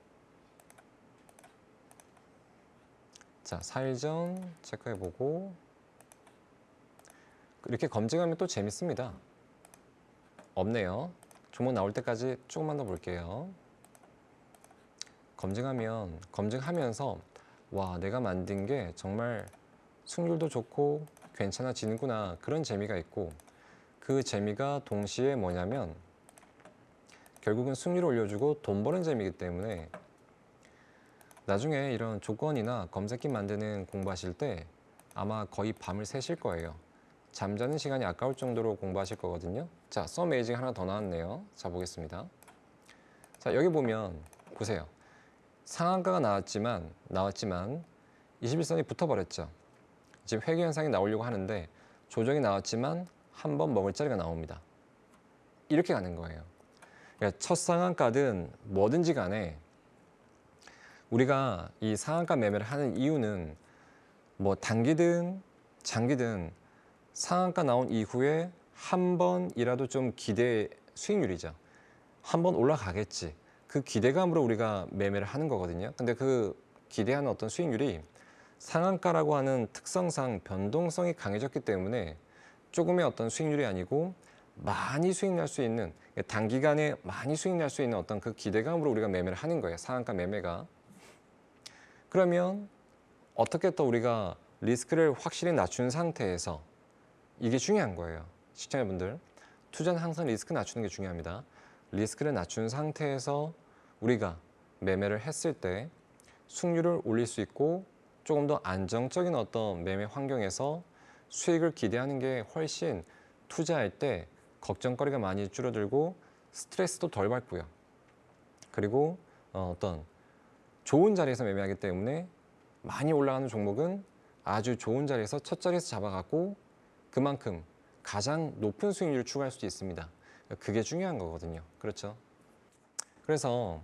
자, 4일 전 체크해 보고 이렇게 검증하면 또 재밌습니다. 없네요. 종목 나올 때까지 조금만 더 볼게요. 검증하면서 와, 내가 만든 게 정말 승률도 좋고 괜찮아지는구나, 그런 재미가 있고, 그 재미가 동시에 뭐냐면 결국은 승률을 올려주고 돈 버는 재미이기 때문에 나중에 이런 조건이나 검색기 만드는 공부하실 때 아마 거의 밤을 새실 거예요. 잠자는 시간이 아까울 정도로 공부하실 거거든요. 자, 썸 에이징 하나 더 나왔네요. 자, 보겠습니다. 자, 여기 보면 보세요. 상한가가 나왔지만 21선이 붙어버렸죠. 지금 회귀 현상이 나오려고 하는데 조정이 나왔지만 한 번 먹을 자리가 나옵니다. 이렇게 가는 거예요. 그러니까 첫 상한가든 뭐든지 간에 우리가 이 상한가 매매를 하는 이유는 뭐 단기든 장기든 상한가 나온 이후에 한 번이라도 좀 기대 수익률이죠. 한 번 올라가겠지. 그 기대감으로 우리가 매매를 하는 거거든요. 근데 그 기대하는 어떤 수익률이 상한가라고 하는 특성상 변동성이 강해졌기 때문에 조금의 어떤 수익률이 아니고 많이 수익 날 수 있는, 단기간에 많이 수익 날 수 있는 어떤 그 기대감으로 우리가 매매를 하는 거예요. 상한가 매매가. 그러면 어떻게 또 우리가 리스크를 확실히 낮춘 상태에서, 이게 중요한 거예요. 시청자분들, 투자는 항상 리스크 낮추는 게 중요합니다. 리스크를 낮춘 상태에서 우리가 매매를 했을 때 수익률을 올릴 수 있고 조금 더 안정적인 어떤 매매 환경에서 수익을 기대하는 게 훨씬 투자할 때 걱정거리가 많이 줄어들고 스트레스도 덜 받고요. 그리고 어떤 좋은 자리에서 매매하기 때문에 많이 올라가는 종목은 아주 좋은 자리에서 첫 자리에서 잡아갖고 그만큼 가장 높은 수익률을 추구할 수도 있습니다. 그게 중요한 거거든요. 그렇죠? 그래서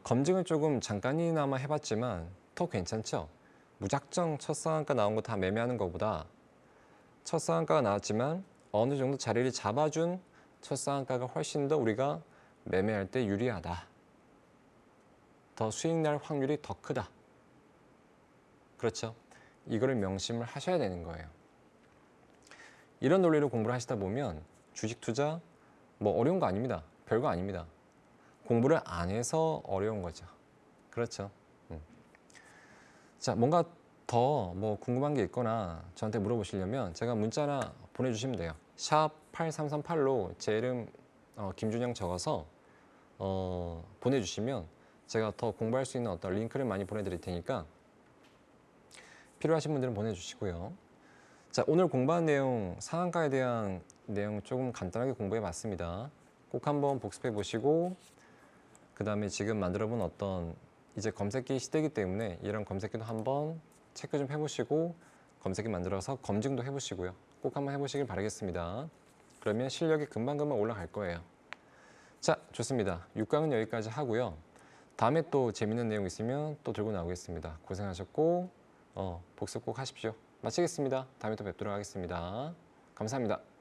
검증을 조금 잠깐이나마 해봤지만 더 괜찮죠? 무작정 첫 상한가 나온 거 다 매매하는 것보다 첫 상한가가 나왔지만 어느 정도 자리를 잡아준 첫 상한가가 훨씬 더 우리가 매매할 때 유리하다. 더 수익 날 확률이 더 크다. 그렇죠? 이거를 명심을 하셔야 되는 거예요. 이런 논리로 공부를 하시다 보면 주식 투자 뭐 어려운 거 아닙니다. 별거 아닙니다. 공부를 안 해서 어려운 거죠. 그렇죠? 자, 뭔가 더 뭐 궁금한 게 있거나 저한테 물어보시려면 제가 문자나 보내주시면 돼요. 샵 8338로 제 이름 김준영 적어서 보내주시면 제가 더 공부할 수 있는 어떤 링크를 많이 보내드릴 테니까 필요하신 분들은 보내주시고요. 자, 오늘 공부한 내용, 상한가에 대한 내용 조금 간단하게 공부해 봤습니다. 꼭 한번 복습해 보시고 그 다음에 지금 만들어 본 어떤 이제 검색기 시대이기 때문에 이런 검색기도 한번 체크 좀 해보시고 검색기 만들어서 검증도 해보시고요. 꼭 한번 해보시길 바라겠습니다. 그러면 실력이 금방금방 올라갈 거예요. 자, 좋습니다. 6강은 여기까지 하고요. 다음에 또 재밌는 내용 있으면 또 들고 나오겠습니다. 고생하셨고 복습 꼭 하십시오. 마치겠습니다. 다음에 또 뵙도록 하겠습니다. 감사합니다.